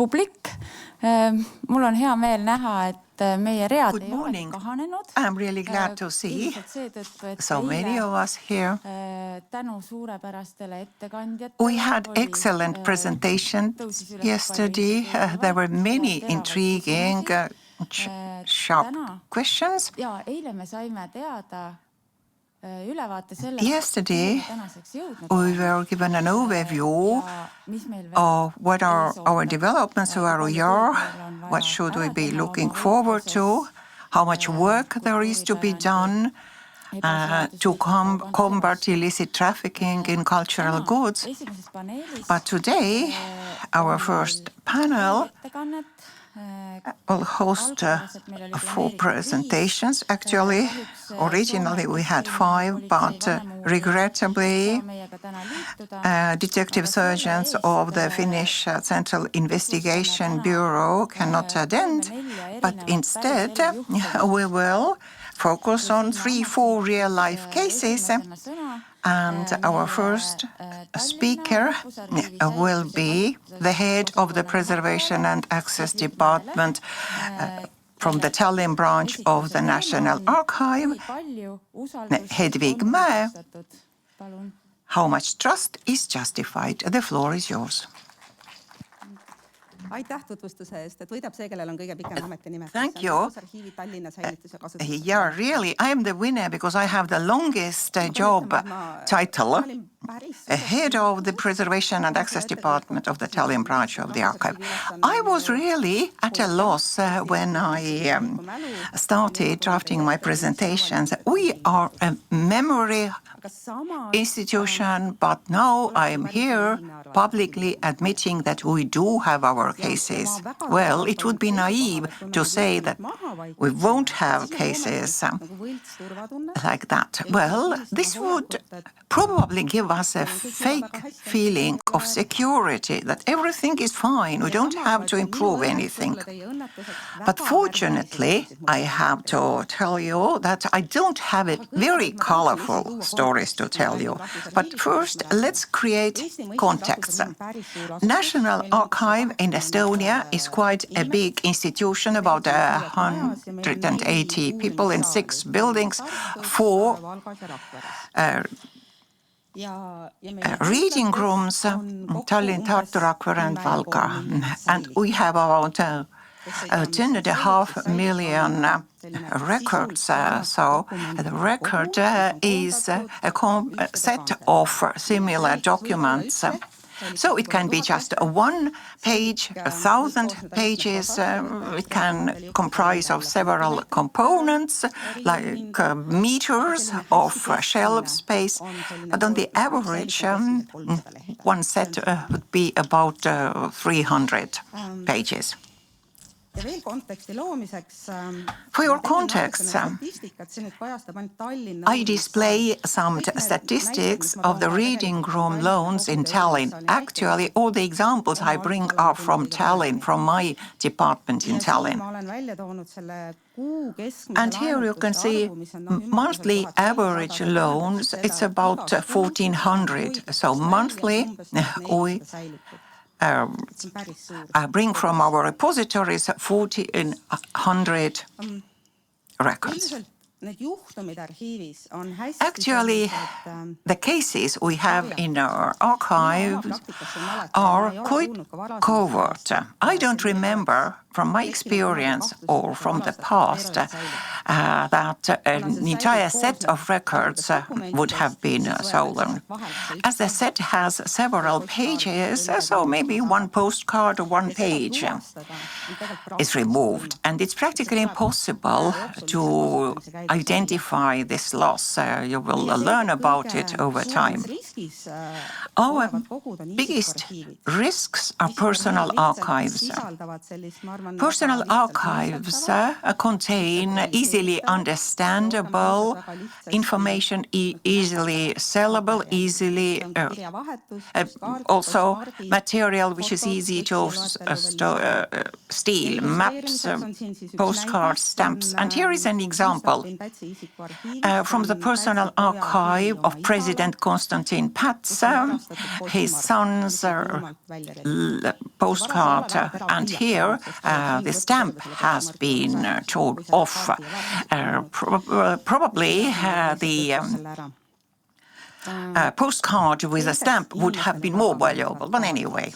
publik. Mul on hea meel näha, et meie read ei ole kahanenud. I'm really glad to see so many of us here. Tänu suurepärastele ettekandjatele. We had excellent presentations yesterday. There were many intriguing, sharp questions. Ja eile me saime teada Yesterday, we were given an overview of what are our developments of our year, what should we be looking forward to, how much work there is to be done to combat illicit trafficking in cultural goods. But today, our first panel will host 4 presentations. Actually, originally we had 5, but regrettably, detective surgeons of the Finnish Central Investigation Bureau cannot attend, but instead we will focus on 3-4 real-life cases. And our first speaker will be the head of the Preservation and Access Department from the Tallinn Branch of the National Archive, Hedvig Mäe. How much trust is justified? The floor is yours. Aitäh tutvustuse eest, et võidab see, kellel on kõige pikem ametinimetus. Thank you. Rahvusarhiivi Tallinna säilitus ja kasutus. Yeah, really, I am the winner because I have the longest job title, head of the Preservation and Access Department of the Tallinn Branch of the Archive. I was really at a loss when I started drafting my presentations. We are a memory institution, but now I am here publicly admitting that we do have our cases. Well, it would be naive to say that we won't have cases like that. Well, this would probably give us a fake feeling of security, that everything is fine, we don't have to improve anything. But fortunately, I have to tell you that I don't have a very colorful stories to tell you. But first, let's create context. National Archive in Estonia is quite a big institution, about 180 people in 6 buildings, 4 reading rooms, Tallinn, Tartu, Rakvere and Valga. And we have about 10.5 million records. So the record is a set of similar documents. So it can be just 1 page, 1,000 pages. It can comprise of several components, like meters of shelf space. But on the average, one set would be about 300 pages. For your context, I display some statistics of the reading room loans in Tallinn. Actually, all the examples I bring are from Tallinn, from my department in Tallinn. And here you can see monthly average loans, it's about 1,400. So monthly we bring from our repositories 1,400 records. Actually, the cases we have in our archives are quite covert. I don't remember from my experience or from the past that an entire set of records would have been stolen. As the set has several pages, so maybe 1 postcard or 1 page is removed. And it's practically impossible to identify this loss. You will learn about it over time. Our biggest risks are personal archives. Personal archives contain easily understandable information, easily sellable, easily also material which is easy to steal, maps, postcards, stamps. And here is an example from the personal archive of President Konstantin Päts, his son's postcard, and here the stamp has been torn off. Probably the postcard with a stamp would have been more valuable, but anyway.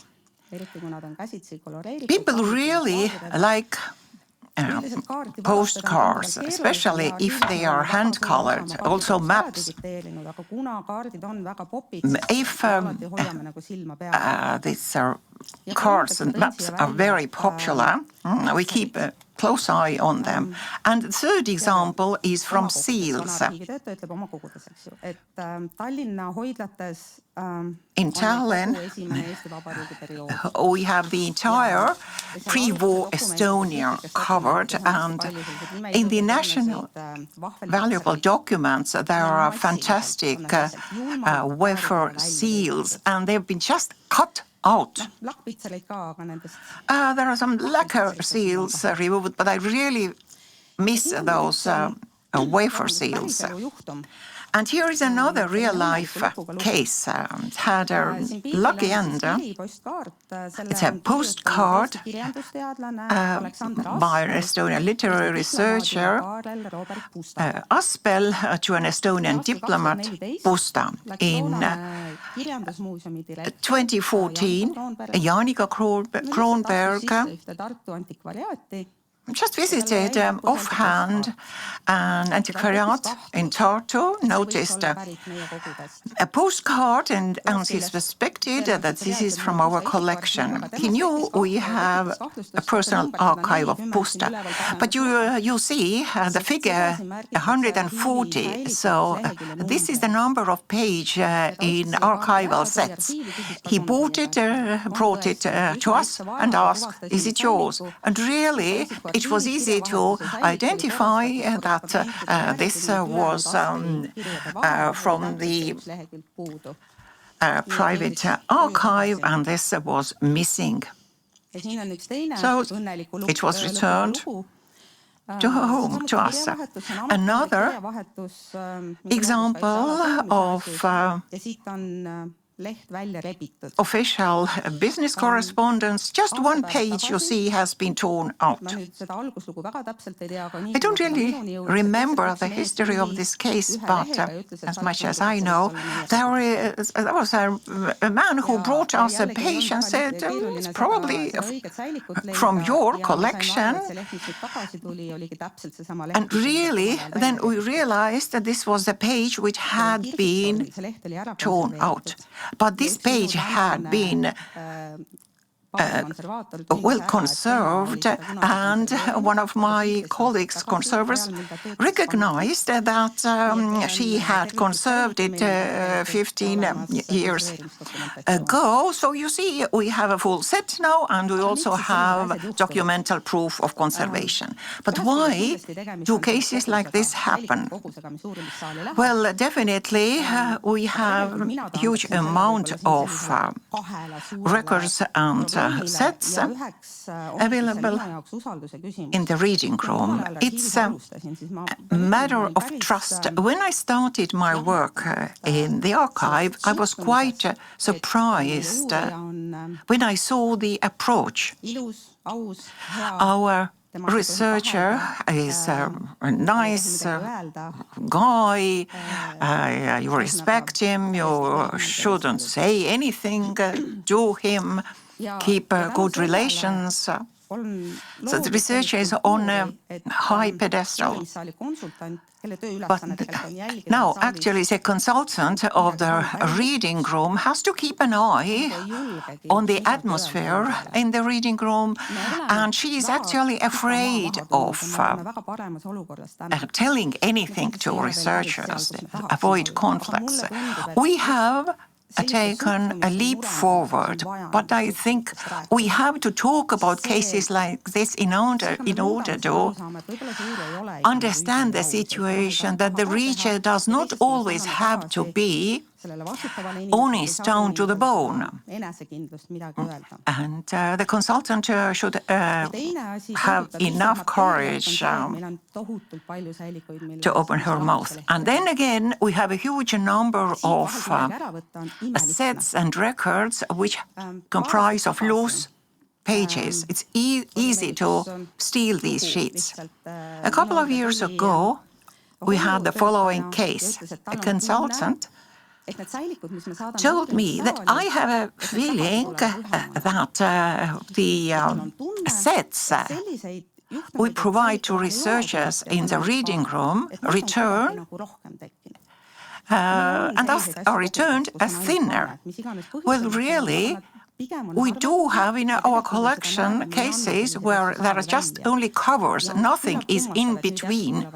People really like postcards, especially if they are hand-colored, also maps. If these cards and maps are very popular, we keep a close eye on them. And the third example is from seals. In Tallinn, we have the entire pre-war Estonia covered, and in the national valuable documents there are fantastic wafer seals, and they've been just cut out. There are some lacquer seals removed, but I really miss those wafer seals. And here is another real-life case. It had a lucky end. It's a postcard by an Estonian literary researcher, Aspel, to an Estonian diplomat, Pusta. In 2014, Janika Kronberg just visited offhand an antiquariat in Tartu, noticed a postcard, and he suspected that this is from our collection. He knew we have a personal archive of Pusta, but you see the figure 140, so this is the number of page in archival sets. He bought it, brought it to us and asked, is it yours? And really, it was easy to identify that this was from the private archive, and this was missing. So it was returned to home, to us. Another example of official business correspondence, just one page you see has been torn out. I don't really remember the history of this case, but as much as I know, there was a man who brought us a page and said, it's probably from your collection. And really, then we realized that this was a page which had been torn out. But this page had been well conserved, and one of my colleagues, conservators, recognized that she had conserved it 15 years ago. So you see, we have a full set now, and we also have documental proof of conservation. But why do cases like this happen? Well, definitely we have a huge amount of records and sets available in the reading room. It's a matter of trust. When I started my work in the archive, I was quite surprised when I saw the approach. Our researcher is a nice guy, you respect him, you shouldn't say anything to him, keep good relations. So the researcher is on a high pedestal. But now, actually, the consultant of the reading room has to keep an eye on the atmosphere in the reading room, and she is actually afraid of telling anything to researchers, avoid conflicts. We have taken a leap forward, but I think we have to talk about cases like this in order to understand the situation that the reacher does not always have to be honest down to the bone. And the consultant should have enough courage to open her mouth. And then again, we have a huge number of sets and records which comprise of loose pages. It's easy to steal these sheets. A couple of years ago, we had the following case. A consultant told me that I have a feeling that the sets we provide to researchers in the reading room return and are returned as thinner. Well, really, we do have in our collection cases where there are just only covers, nothing is in between.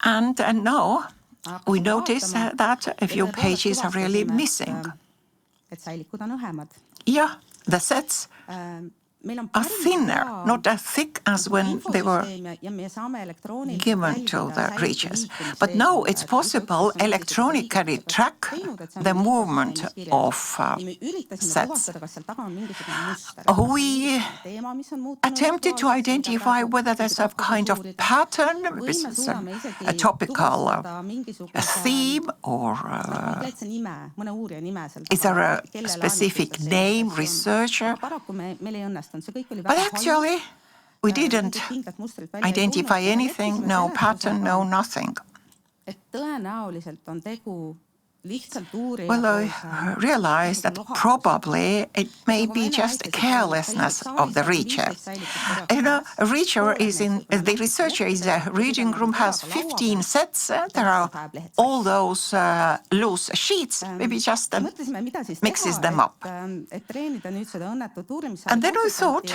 And now we notice that a few pages are really missing. Yeah, the sets are thinner, not as thick as when they were given to the reachers. But now it's possible electronically track the movement of sets. We attempted to identify whether there's a kind of pattern, a topical theme, or is there a specific name, researcher? But actually, we didn't identify anything, no pattern, no nothing. Well, I realized that probably it may be just a carelessness of the reacher. You know, a reacher is in the researcher is a reading room has 15 sets. There are all those loose sheets. Maybe just mixes them up. And then we thought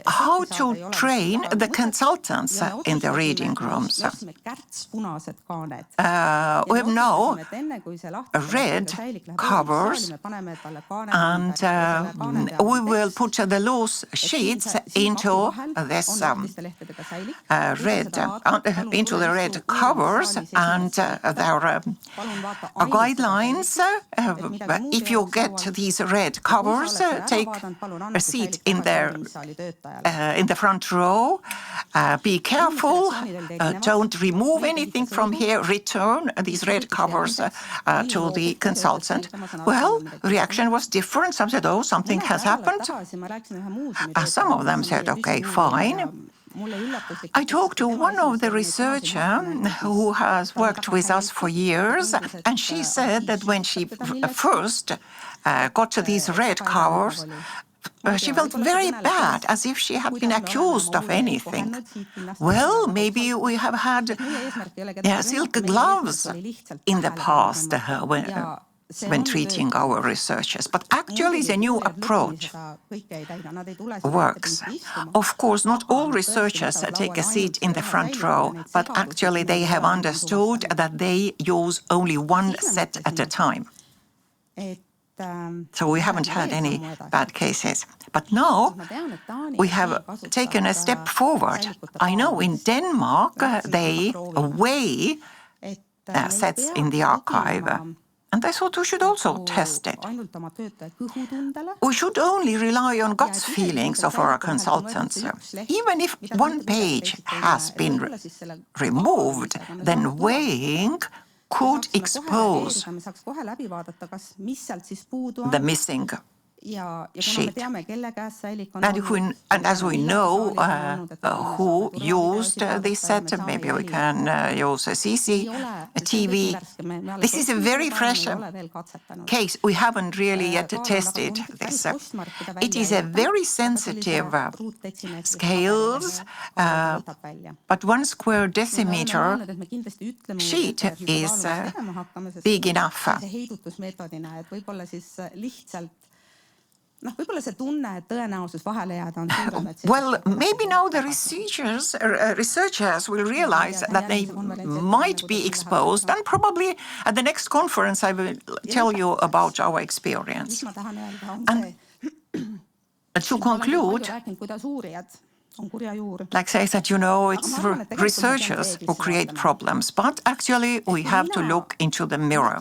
how to train the consultants in the reading rooms. We have now red covers, and we will put the loose sheets into this into the red covers, and there are guidelines. If you get these red covers, take a seat in the front row. Be careful. Don't remove anything from here. Return these red covers to the consultant. Well, reaction was different. Some said, oh, something has happened. Some of them said, okay, fine. I talked to one of the researchers who has worked with us for years, and she said that when she first got to these red covers, she felt very bad, as if she had been accused of anything. Well, maybe we have had silk gloves in the past when treating our researchers. But actually the new approach works. Of course, not all researchers take a seat in the front row, but actually they have understood that they use only one set at a time. So we haven't had any bad cases. But now we have taken a step forward. I know in Denmark they weigh sets in the archive. And I thought we should also test it. We should only rely on gut feelings of our consultants. Even if one page has been removed, then weighing could expose the missing sheet. And as we know who used this set, maybe we can use a CCTV. This is a very fresh case. We haven't really yet tested this. It is a very sensitive scales, but 1 square decimeter sheet is big enough. Võib-olla see tunne, et tõenäosus vahele jääda on suurem, et Well, maybe now the researchers will realize that they might be exposed, and probably at the next conference I will tell you about our experience. ma tahan öelda, on And see, to conclude, rääkinud, kuidas uurijad on kurja juur. like I said, it's researchers who create problems, but actually we have to look into the mirror.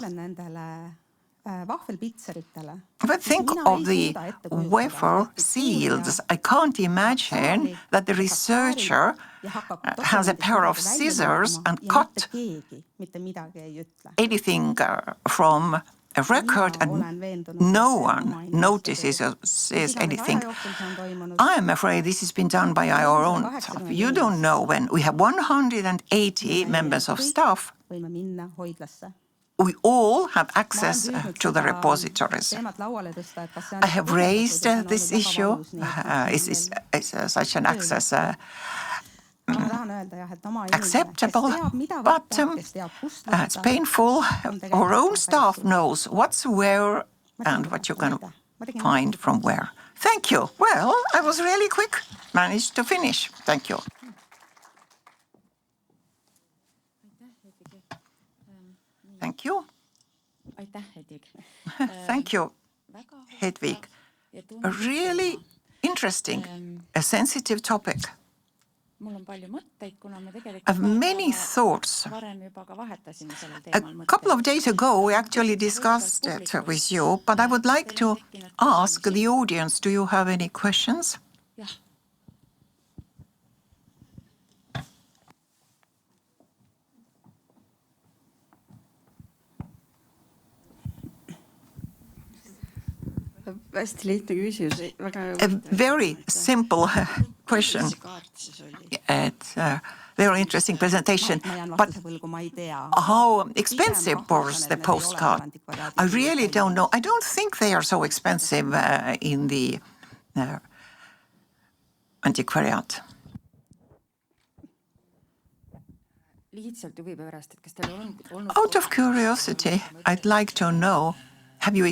But think of the wafer seals. I can't imagine that the researcher has a pair of scissors and cut anything from a record and no one notices or says anything. I'm afraid this has been done by our own staff. You don't know when we have 180 members of staff. We all have access to the repositories. I have raised this issue. Is such an access acceptable? But it's painful. Our own staff knows what's where and what you can find from where. Thank you. Well, I was really quick. Managed to finish. Thank you. Thank you. Thank you, Hedvig. A really interesting, a sensitive topic. I have many thoughts. A couple of days ago, we actually discussed it with you, but I would like to ask the audience, do you have any questions? A very simple question. It's a very interesting presentation. But how expensive was the postcard? I really don't know. I don't think they are so expensive in the antiquariat. Out of curiosity, I'd like to know, have you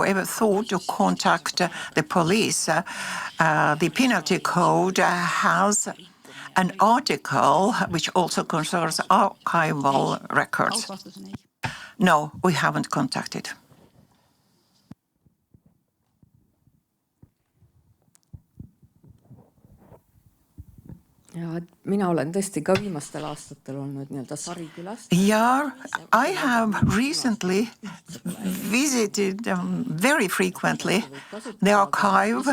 ever thought to contact the police? The penalty code has an article which also concerns archival records. No, we haven't contacted. Yeah, I have recently visited very frequently the archive.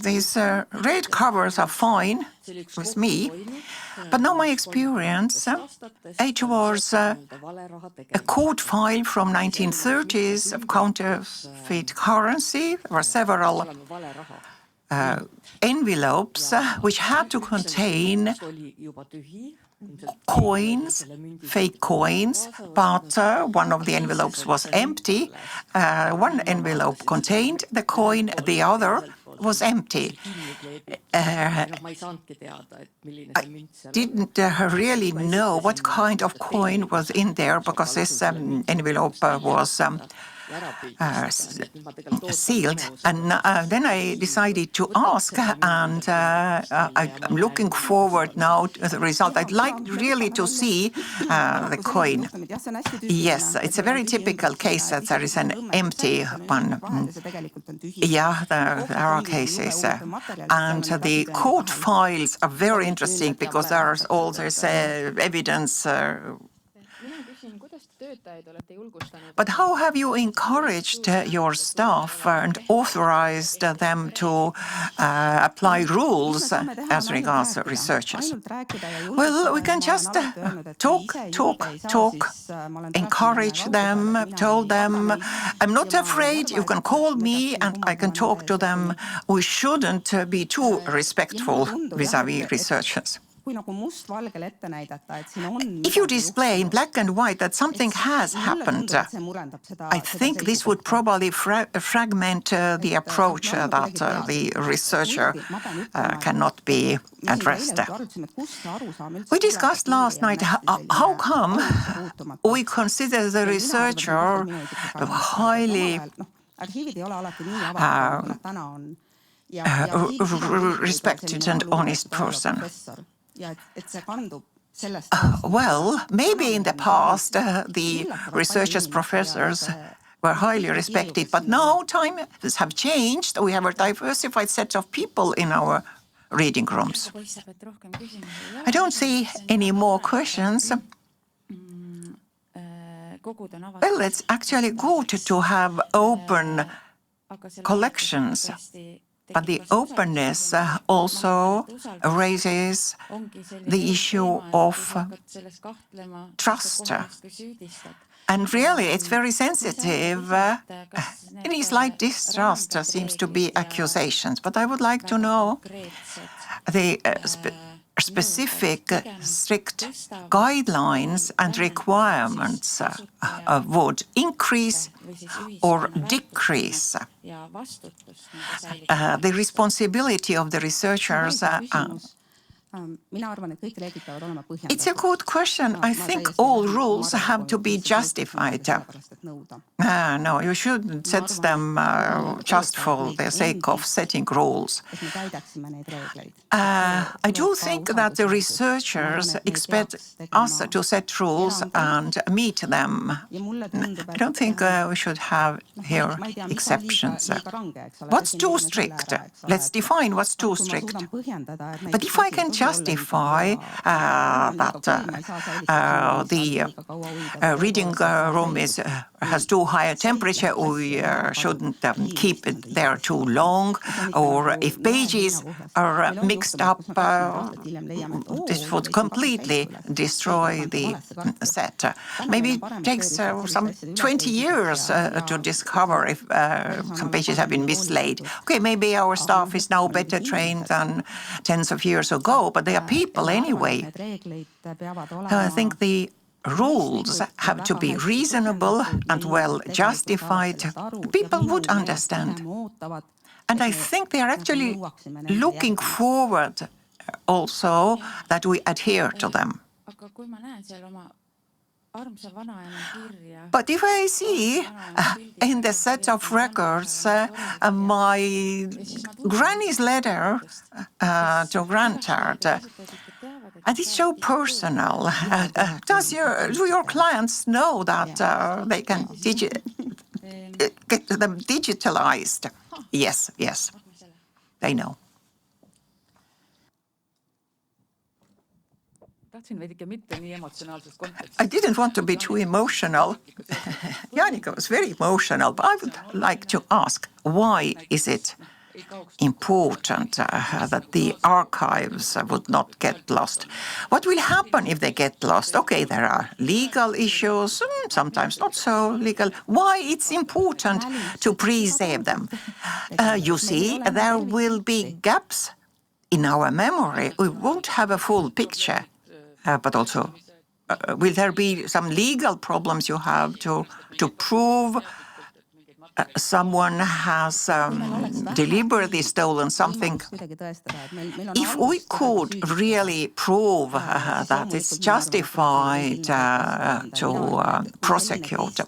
These red covers are fine with me, but now my experience, it was a court file from 1930s of counterfeit currency. There were several envelopes which had to contain coins, fake coins, but one of the envelopes was empty. One envelope contained the coin, the other was empty. I didn't really know what kind of coin was in there because this envelope was sealed, and then I decided to ask, and I'm looking forward now to the result. I'd like really to see the coin. Yes, it's a very typical case that there is an empty one. Yeah, there are cases. And the court files are very interesting because there's all this evidence. But how have you encouraged your staff and authorized them to apply rules as regards researchers? Well, we can just talk, encourage them, tell them, I'm not afraid, you can call me and I can talk to them. We shouldn't be too respectful vis-à-vis researchers. If you display in black and white that something has happened, I think this would probably fragment the approach that the researcher cannot be addressed. We discussed last night how come we consider the researcher highly respected and honest person. Well, maybe in the past the researchers, professors were highly respected, but now times have changed. We have a diversified set of people in our reading rooms. I don't see any more questions. Well, it's actually good to have open collections, but the openness also raises the issue of trust. And really, it's very sensitive. Any slight distrust seems to be accusations. But I would like to know the specific, strict guidelines and requirements would increase or decrease the responsibility of the researchers. It's a good question. I think all rules have to be justified. No, you shouldn't set them just for the sake of setting rules. I do think that the researchers expect us to set rules and meet them. I don't think we should have here exceptions. What's too strict? Let's define what's too strict. But if I can justify that the reading room has too high a temperature, we shouldn't keep it there too long, or if pages are mixed up, this would completely destroy the set. Maybe it takes some 20 years to discover if some pages have been mislaid. Okay, maybe our staff is now better trained than tens of years ago, but they are people anyway. I think the rules have to be reasonable and well justified. People would understand. And I think they are actually looking forward also that we adhere to them. But if I see in the set of records my granny's letter to granddad, and it's so personal, do your clients know that they can get them digitalized? Yes, they know. I didn't want to be too emotional. Janika was very emotional, but I would like to ask, why is it important that the archives would not get lost? What will happen if they get lost? Okay, there are legal issues, sometimes not so legal. Why it's important to preserve them? You see, there will be gaps in our memory. We won't have a full picture. But also, will there be some legal problems you have to prove someone has deliberately stolen something? If we could really prove that it's justified to prosecute,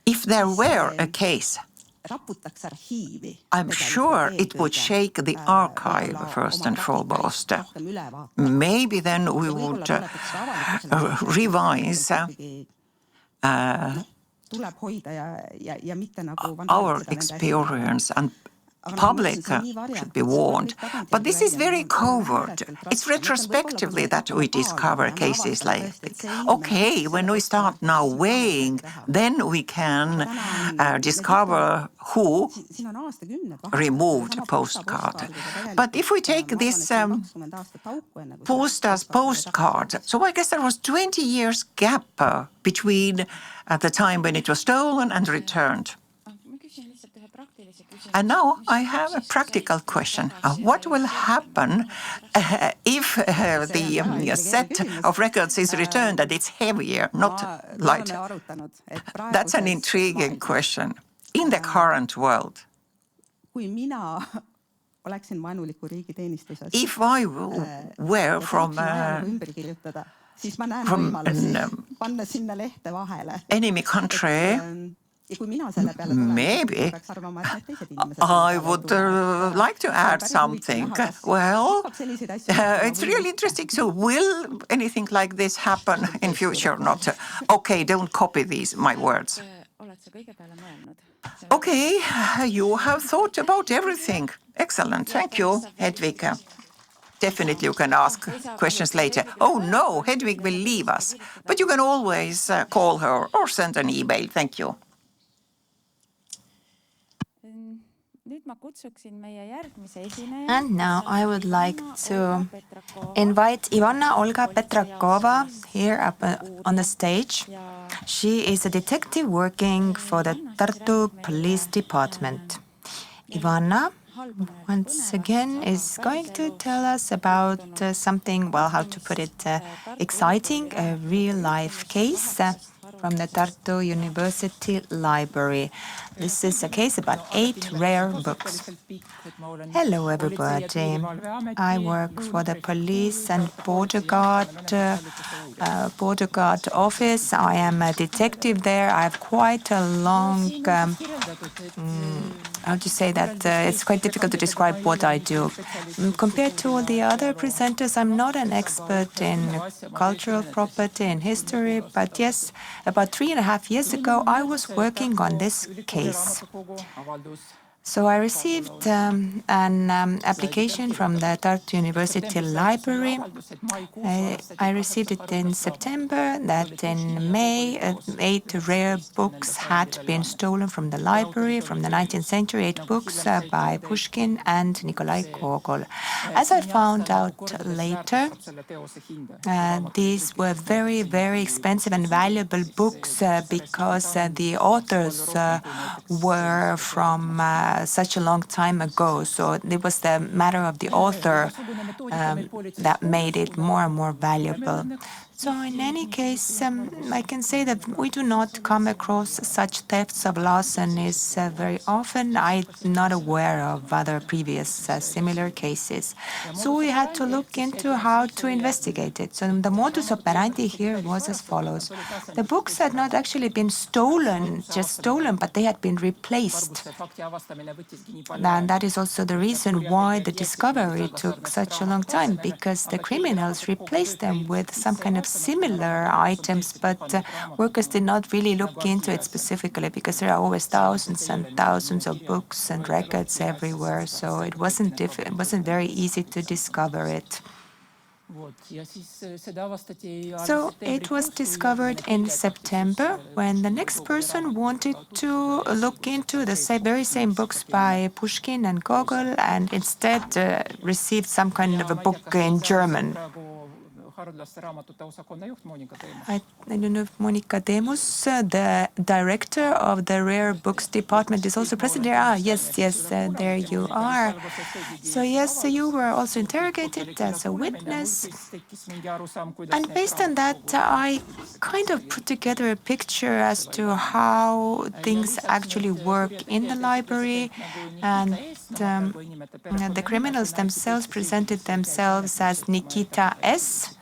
if there were a case, I'm sure it would shake the archive first and foremost. Maybe then we would revise our experience, and public should be warned. But this is very covert. It's retrospectively that we discover cases like this. Okay, when we start now weighing, then we can discover who removed a postcard. But if we take this poster's postcard, so I guess there was 20 years gap between the time when it was stolen and returned. And now I have a practical question. What will happen if the set of records is returned and it's heavier, not lighter? That's an intriguing question. In the current world, if I were from enemy country, Maybe I would like to add something. Well, it's really interesting. So will anything like this happen in future or not? Okay, don't copy my words. Okay, you have thought about everything. Excellent. Thank you, Hedvig. Definitely you can ask questions later. Oh no, Hedvig will leave us. But you can always call her or send an email. Thank you. And now I would like to invite Ivanna-Olga Petrakova here up on the stage. She is a detective working for the Tartu Police Department. Ivanna, once again, is going to tell us about something, well, how to put it, exciting, a real-life case from the Tartu University Library. This is a case about 8 rare books. Hello, everybody. I work for the Police and Border Guard office. I am a detective there. I have quite a long, how to say that? It's quite difficult to describe what I do. Compared to all the other presenters, I'm not an expert in cultural property and history, but yes, about 3.5 years ago, I was working on this case. So I received an application from the Tartu University Library. I received it in September, that in May, 8 rare books had been stolen from the library from the 19th century, 8 books by Pushkin and Nikolai Gogol. As I found out later, these were very, very expensive and valuable books because the authors were from such a long time ago. So it was the matter of the author that made it more and more valuable. So in any case, I can say that we do not come across such thefts of larcenies very often. I'm not aware of other previous similar cases. So we had to look into how to investigate it. So the modus operandi here was as follows. The books had not actually been stolen, just stolen, but they had been replaced. And that is also the reason why the discovery took such a long time, because the criminals replaced them with some kind of similar items, but workers did not really look into it specifically because there are always thousands and thousands of books and records everywhere, so it wasn't very easy to discover it. So it was discovered in September when the next person wanted to look into the very same books by Pushkin and Gogol and instead received some kind of a book in German. I don't know if Monika Demus, the director of the Rare Books Department, is also present here. Ah, yes, there you are. So yes, you were also interrogated as a witness. And based on that, I kind of put together a picture as to how things actually work in the library. And the criminals themselves presented themselves as Nikita S.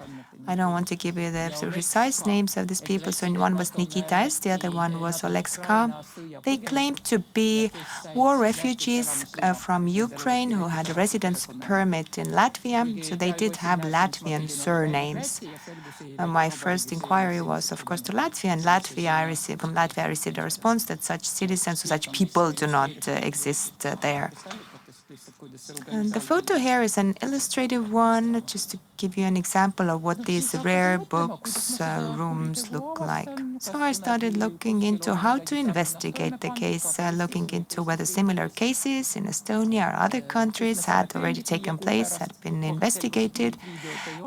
I don't want to give you the precise names of these people. So one was Nikita S., the other one was Olekska. They claimed to be war refugees from Ukraine who had a residence permit in Latvia. So they did have Latvian surnames. My first inquiry was, of course, to Latvia. And from Latvia, I received a response that such citizens or such people do not exist there. And the photo here is an illustrative one, just to give you an example of what these rare books rooms look like. So I started looking into how to investigate the case, looking into whether similar cases in Estonia or other countries had already taken place, had been investigated.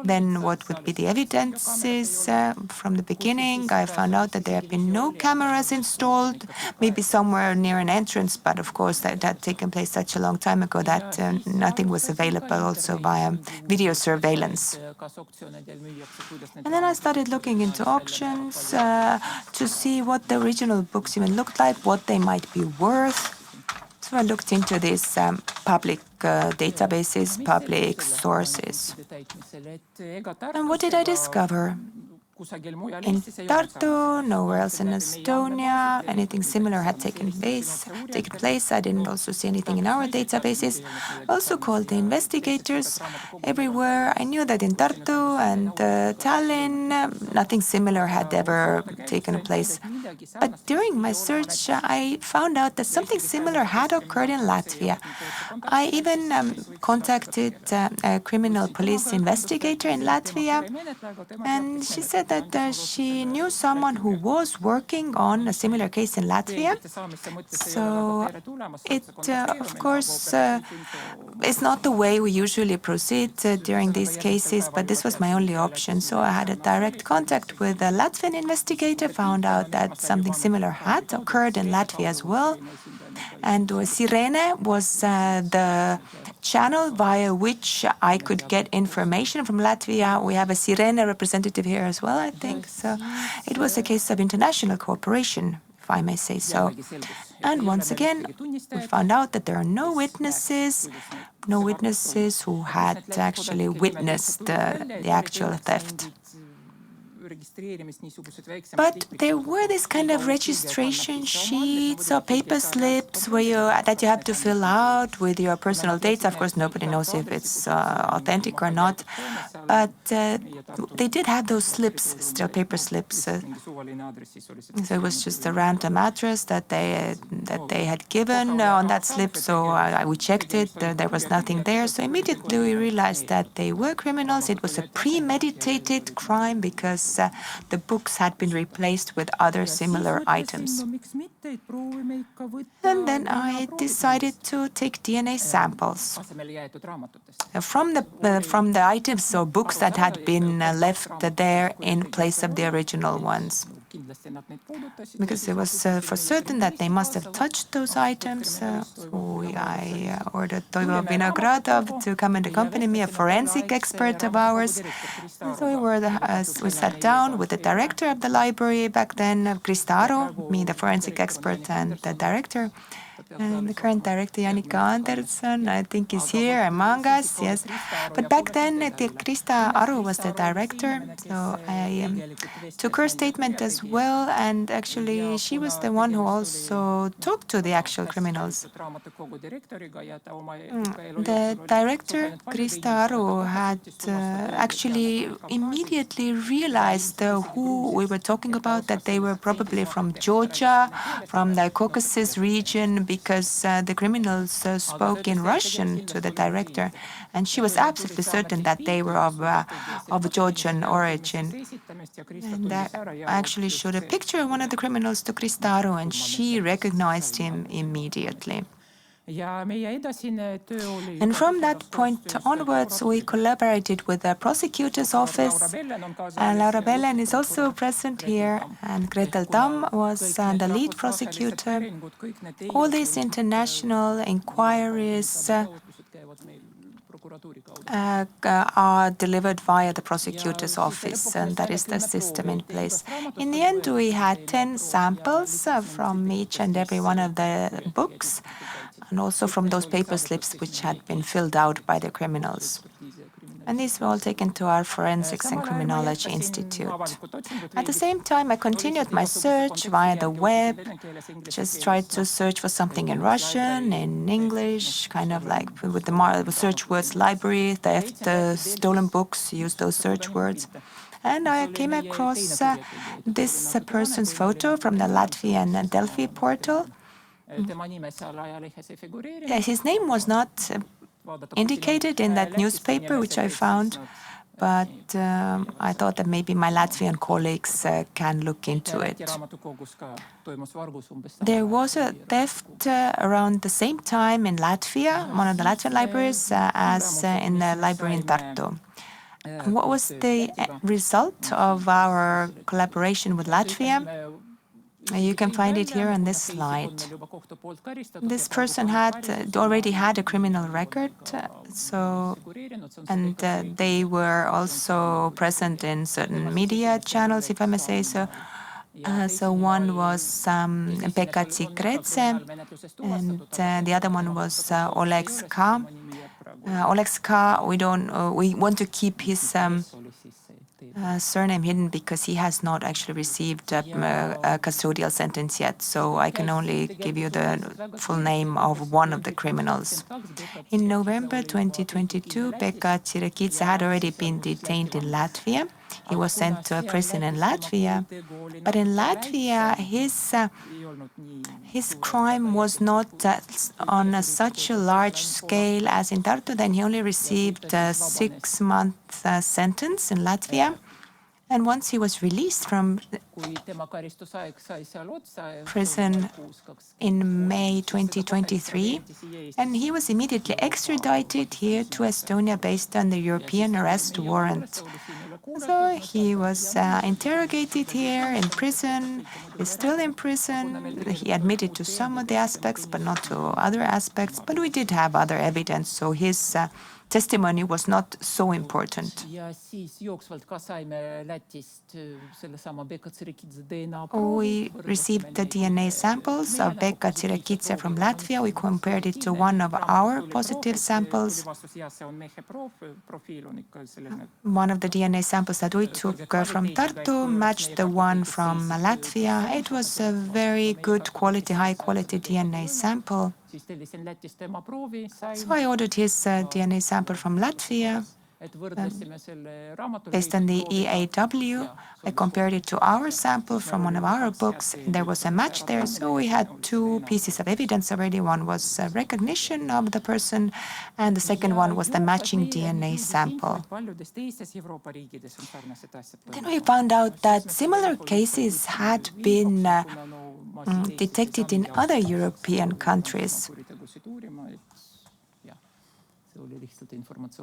Then what would be the evidences from the beginning? I found out that there have been no cameras installed, maybe somewhere near an entrance, but of course that had taken place such a long time ago that nothing was available also via video surveillance. And then I started looking into auctions to see what the original books even looked like, what they might be worth. So I looked into these public databases, public sources. And what did I discover? in Tartu, nowhere else in Estonia, anything similar had taken place. I didn't also see anything in our databases. Also called the investigators everywhere. I knew that in Tartu and Tallinn, nothing similar had ever taken place. But during my search, I found out that something similar had occurred in Latvia. I even contacted a criminal police investigator in Latvia, and she said that she knew someone who was working on a similar case in Latvia. So it, of course, is not the way we usually proceed during these cases, but this was my only option. So I had a direct contact with a Latvian investigator, found out that something similar had occurred in Latvia as well. And Sirene was the channel via which I could get information from Latvia. We have a Sirene representative here as well, I think. So it was a case of international cooperation, if I may say so. And once again, we found out that there are no witnesses who had actually witnessed the actual theft. But there were this kind of registration sheets or paper slips that you have to fill out with your personal data. Of course, nobody knows if it's authentic or not. But they did have those slips, still paper slips. So it was just a random address that they had given on that slip. So we checked it. There was nothing there. So immediately we realized that they were criminals. It was a premeditated crime because the books had been replaced with other similar items. And then I decided to take DNA samples from the items or books that had been left there in place of the original ones. Because it was for certain that they must have touched those items. I ordered Toivo Vinogradov to come and accompany me, a forensic expert of ours. So we sat down with the director of the library back then, Krista Aru, me, the forensic expert, and the director. And the current director, Janika Anderson, I think is here among us, yes. But back then, Krista Aru was the director, so I took her statement as well, and actually she was the one who also talked to the actual criminals. The director, Krista Aru, had actually immediately realized who we were talking about, that they were probably from Georgia, from the Caucasus region, because the criminals spoke in Russian to the director, and she was absolutely certain that they were of Georgian origin. And I actually showed a picture of one of the criminals to Krista Aru, and she recognized him immediately. And from that point onwards, we collaborated with the prosecutor's office. Laura Bellen is also present here, and Gretel Damm was the lead prosecutor. All these international inquiries are delivered via the prosecutor's office, and that is the system in place. In the end, we had 10 samples from each and every one of the books, and also from those paper slips which had been filled out by the criminals. And these were all taken to our Forensics and Criminology Institute. At the same time, I continued my search via the web, just tried to search for something in Russian, in English, kind of like with the search words library, theft, stolen books, use those search words. And I came across this person's photo from the Latvian Delphi portal. His name was not indicated in that newspaper, which I found, but I thought that maybe my Latvian colleagues can look into it. There was a theft around the same time in Latvia, one of the Latvian libraries, as in the library in Tartu. What was the result of our collaboration with Latvia? You can find it here on this slide. This person already had a criminal record, and they were also present in certain media channels, if I may say so. So one was Pekka Tsikretse, and the other one was Oleg Ska. Oleg Ska, we want to keep his surname hidden because he has not actually received a custodial sentence yet. So I can only give you the full name of one of the criminals. In November 2022, Pekka Tsirekidze had already been detained in Latvia. He was sent to a prison in Latvia. But in Latvia, his crime was not on such a large scale as in Tartu. Then he only received a 6-month sentence in Latvia. And once he was released from prison in May 2023, and he was immediately extradited here to Estonia based on the European arrest warrant. So he was interrogated here in prison. He's still in prison. He admitted to some of the aspects, but not to other aspects. But we did have other evidence, so his testimony was not so important. We received the DNA samples of Pekka Tsirekidze from Latvia. We compared it to one of our positive samples. One of the DNA samples that we took from Tartu matched the one from Latvia. It was a very good quality, high quality DNA sample. So I ordered his DNA sample from Latvia. Based on the EAW, I compared it to our sample from one of our books. There was a match there, so we had 2 pieces of evidence already. One was recognition of the person, and the second one was the matching DNA sample. Then we found out that similar cases had been detected in other European countries.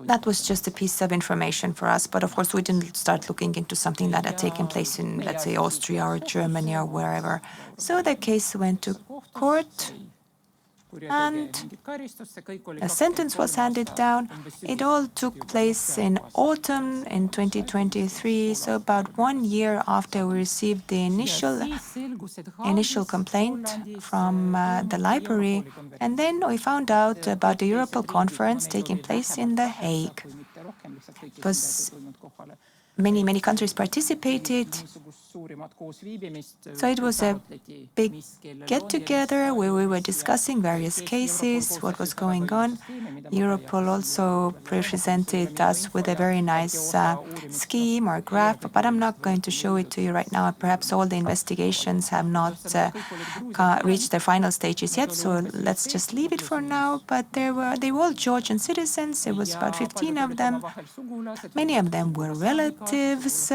That was just a piece of information for us, but of course we didn't start looking into something that had taken place in, let's say, Austria or Germany or wherever. So the case went to court, and a sentence was handed down. It all took place in autumn in 2023, so about 1 year after we received the initial complaint from the library. And then we found out about the Europol conference taking place in The Hague. It was many countries participated. So it was a big get-together where we were discussing various cases, what was going on. Europol also presented us with a very nice scheme or graph, but I'm not going to show it to you right now. Perhaps all the investigations have not reached their final stages yet, so let's just leave it for now. But they were all Georgian citizens. There was about 15 of them. Many of them were relatives,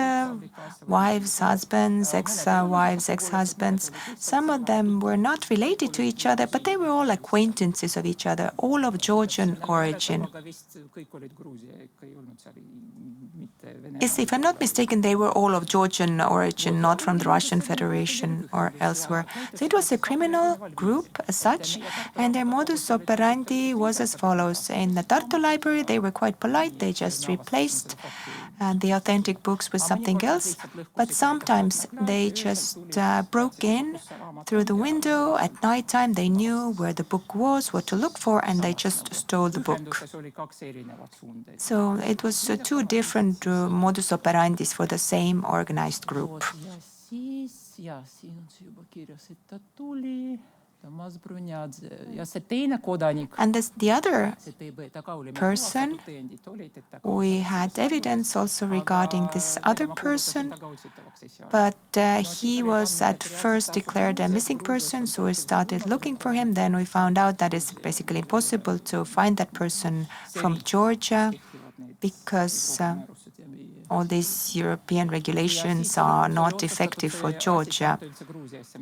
wives, husbands, ex-wives, ex-husbands. Some of them were not related to each other, but they were all acquaintances of each other, all of Georgian origin. Yes, if I'm not mistaken, they were all of Georgian origin, not from the Russian Federation or elsewhere. So it was a criminal group as such, and their modus operandi was as follows. In the Tartu Library, they were quite polite. They just replaced the authentic books with something else, but sometimes they just broke in through the window at night time. They knew where the book was, what to look for, and they just stole the book. So it was 2 different modus operandis for the same organized group. And the other person, we had evidence also regarding this other person, but he was at first declared a missing person, so we started looking for him. Then we found out that it's basically impossible to find that person from Georgia because all these European regulations are not effective for Georgia.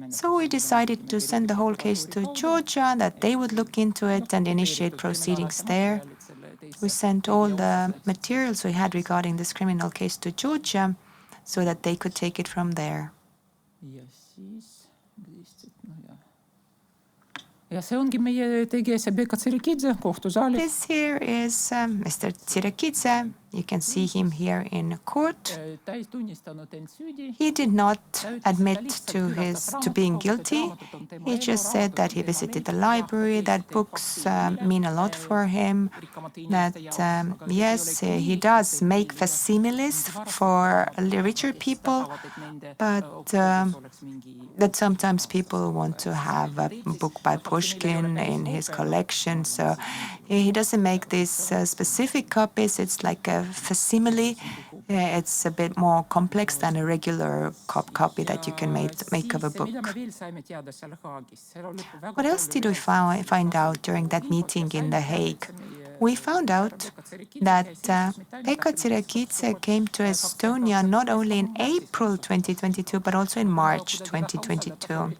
So we decided to send the whole case to Georgia, that they would look into it and initiate proceedings there. We sent all the materials we had regarding this criminal case to Georgia so that they could take it from there. This here is Mr. Tsirekidze You can see him here in court. He did not admit to being guilty. He just said that he visited the library, that books mean a lot for him, that yes, he does make facsimiles for richer people, but that sometimes people want to have a book by Pushkin in his collection, so he doesn't make these specific copies. It's like a facsimile. It's a bit more complex than a regular copy that you can make of a book. What else did we find out during that meeting in The Hague? We found out that Pekka Tsirekidze came to Estonia not only in April 2022, but also in March 2022.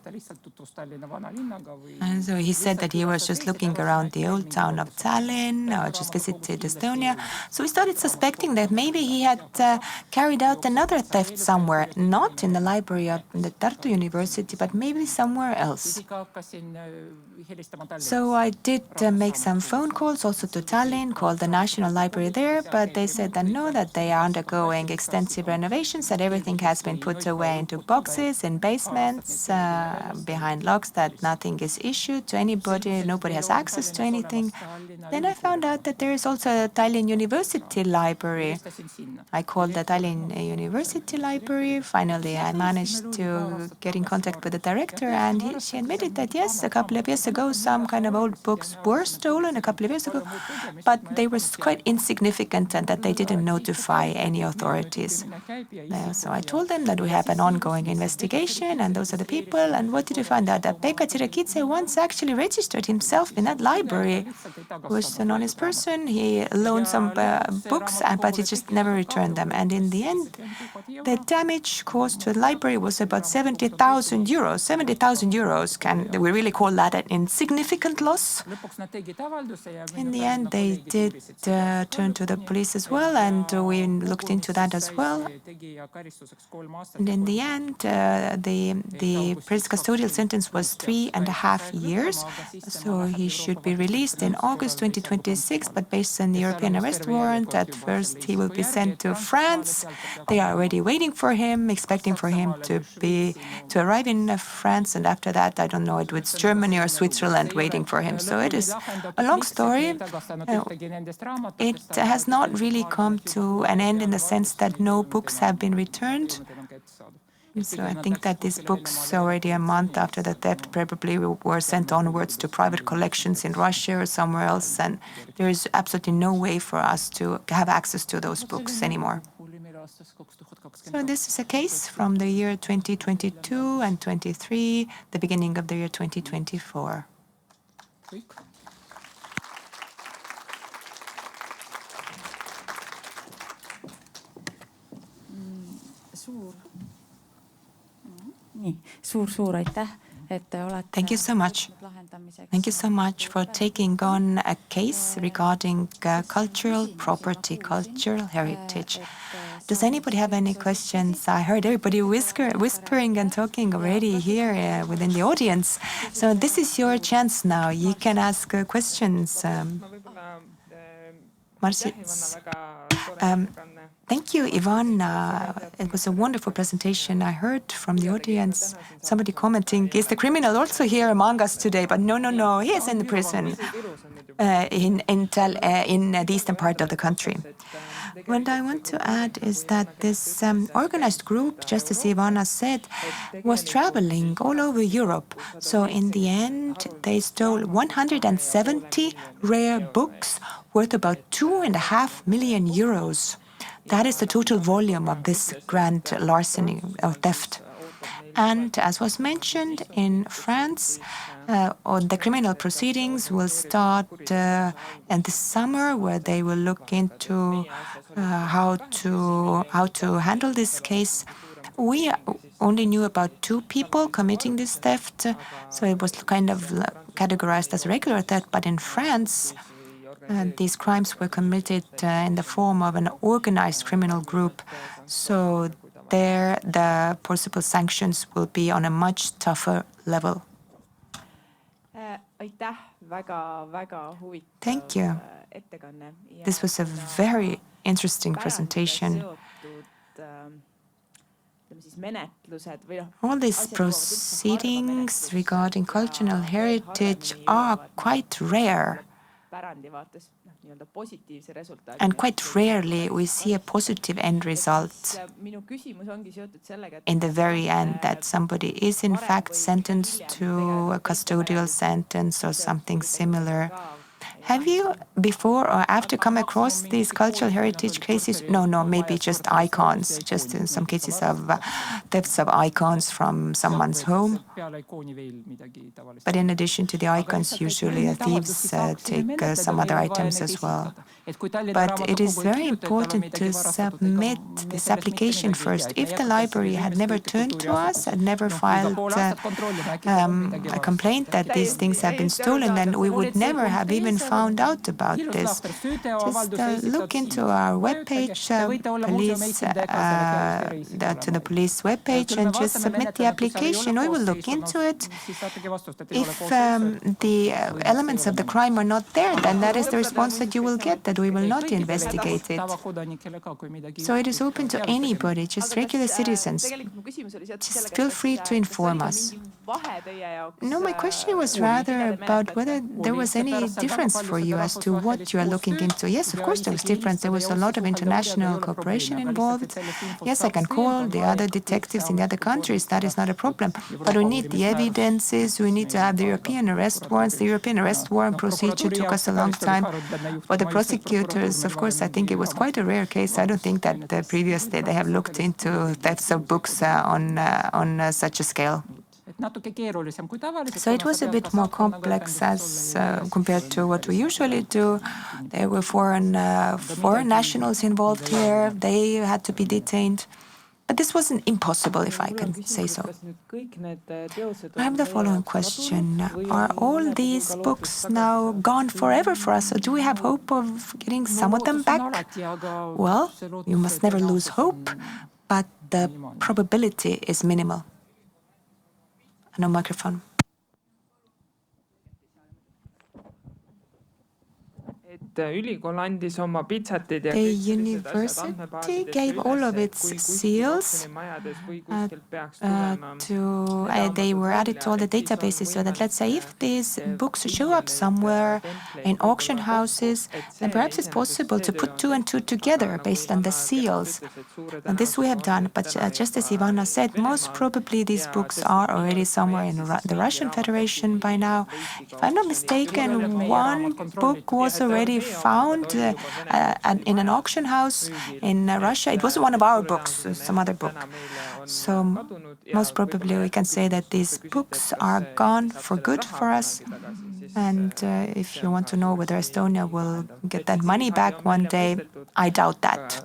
And so he said that he was just looking around the old town of Tallinn, or just visited Estonia. So we started suspecting that maybe he had carried out another theft somewhere, not in the library of the Tartu University, but maybe somewhere else. So I did make some phone calls also to Tallinn, called the National Library there, but they said that no, that they are undergoing extensive renovations, that everything has been put away into boxes in basements, behind locks, that nothing is issued to anybody, nobody has access to anything. Then I found out that there is also a Tallinn University Library. I called the Tallinn University Library. Finally, I managed to get in contact with the director, and she admitted that yes, a couple of years ago, some kind of old books were stolen a couple of years ago, but they were quite insignificant and that they didn't notify any authorities. So I told them that we have an ongoing investigation, and those are the people. And what did we find out? That Pekka Tsirekidze once actually registered himself in that library. He was an honest person. He loaned some books, but he just never returned them. And in the end, the damage caused to the library was about 70,000 euros. 70,000 euros, can we really call that an insignificant loss? In the end, they did turn to the police as well, and we looked into that as well. And in the end, the custodial sentence was 3.5 years, so he should be released in August 2026, but based on the European arrest warrant, at first he will be sent to France. They are already waiting for him, expecting for him to arrive in France, and after that, I don't know, it's Germany or Switzerland waiting for him. So it is a long story. It has not really come to an end in the sense that no books have been returned. So I think that these books, already a month after the theft, probably were sent onwards to private collections in Russia or somewhere else, and there is absolutely no way for us to have access to those books anymore. So this is a case from the year 2022 and 23, the beginning of the year 2024. Thank you so much. Thank you so much for taking on a case regarding cultural property, cultural heritage. Does anybody have any questions? I heard everybody whispering and talking already here within the audience. So this is your chance now. You can ask questions. Thank you, Ivanna. It was a wonderful presentation. I heard from the audience somebody commenting, is the criminal also here among us today? But no, he is in the prison in the eastern part of the country. What I want to add is that this organized group, just as Ivanna said, was traveling all over Europe. So in the end, they stole 170 rare books worth about 2.5 million euros. That is the total volume of this grand larceny or theft. And as was mentioned, in France, the criminal proceedings will start in the summer, where they will look into how to handle this case. We only knew about 2 people committing this theft, so it was kind of categorized as regular theft. But in France, these crimes were committed in the form of an organized criminal group. So there, the possible sanctions will be on a much tougher level. Thank you. This was a very interesting presentation. All these proceedings regarding cultural heritage are quite rare. And quite rarely we see a positive end result in the very end, that somebody is in fact sentenced to a custodial sentence or something similar. Have you before or after come across these cultural heritage cases? No, maybe just icons, just in some cases of thefts of icons from someone's home. But in addition to the icons, usually thieves take some other items as well. But it is very important to submit this application first. If the library had never turned to us, had never filed a complaint that these things have been stolen, then we would never have even found out about this. Just look into our webpage, to the police webpage, and just submit the application. We will look into it. If the elements of the crime are not there, then that is the response that you will get, that we will not investigate it. So it is open to anybody, just regular citizens. Just feel free to inform us. No, my question was rather about whether there was any difference for you as to what you are looking into. Yes, of course there was difference. There was a lot of international cooperation involved. Yes, I can call the other detectives in the other countries. That is not a problem. But we need the evidences. We need to have the European arrest warrants. The European arrest warrant procedure took us a long time. For the prosecutors, of course, I think it was quite a rare case. I don't think that previously they have looked into thefts of books on such a scale. So it was a bit more complex as compared to what we usually do. There were foreign nationals involved here. They had to be detained. But this wasn't impossible, if I can say so. I have the following question. Are all these books now gone forever for us, or do we have hope of getting some of them back? Well, you must never lose hope, but the probability is minimal. No microphone. The university gave all of its seals they were added to all the databases, so that, let's say, if these books show up somewhere in auction houses, then perhaps it's possible to put two and two together based on the seals. And this we have done, but just as Ivanna said, most probably these books are already somewhere in the Russian Federation by now. If I'm not mistaken, one book was already found in an auction house in Russia. It wasn't one of our books, some other book. So most probably we can say that these books are gone for good for us. And if you want to know whether Estonia will get that money back one day, I doubt that.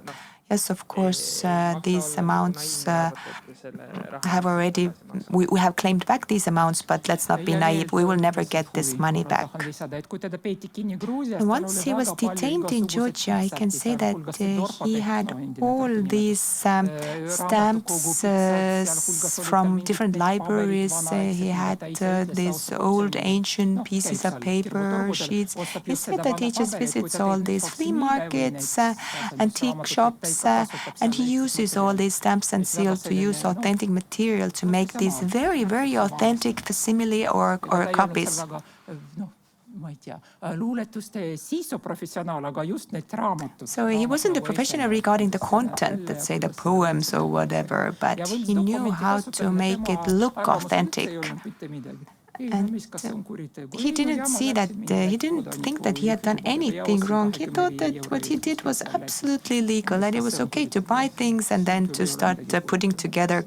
Yes, of course, these amounts have already, we have claimed back these amounts, but let's not be naive, we will never get this money back. And once he was detained in Georgia, I can say that he had all these stamps from different libraries. He had these old ancient pieces of paper, sheets. He said that he just visits all these flea markets, antique shops, and he uses all these stamps and seals to use authentic material to make these very, very authentic facsimile or copies. So he wasn't a professional regarding the content, let's say the poems or whatever, but he knew how to make it look authentic. And he didn't see that, he didn't think that he had done anything wrong. He thought that what he did was absolutely legal, that it was okay to buy things and then to start putting together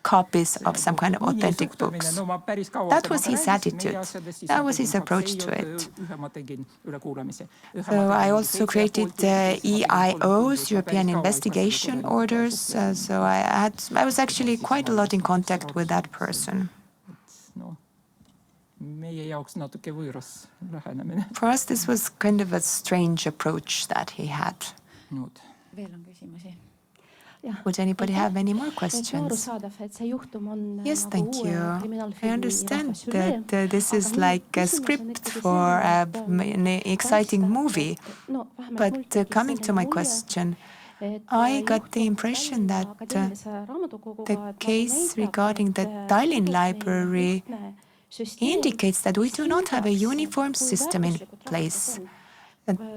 copies of some kind of authentic books. That was his attitude. That was his approach to it. So I also created EIOs, European Investigation Orders. So I was actually quite a lot in contact with that person. For us, this was kind of a strange approach that he had. Would anybody have any more questions? Yes, thank you. I understand that this is like a script for an exciting movie. But coming to my question, I got the impression that the case regarding the Tallinn Library indicates that we do not have a uniform system in place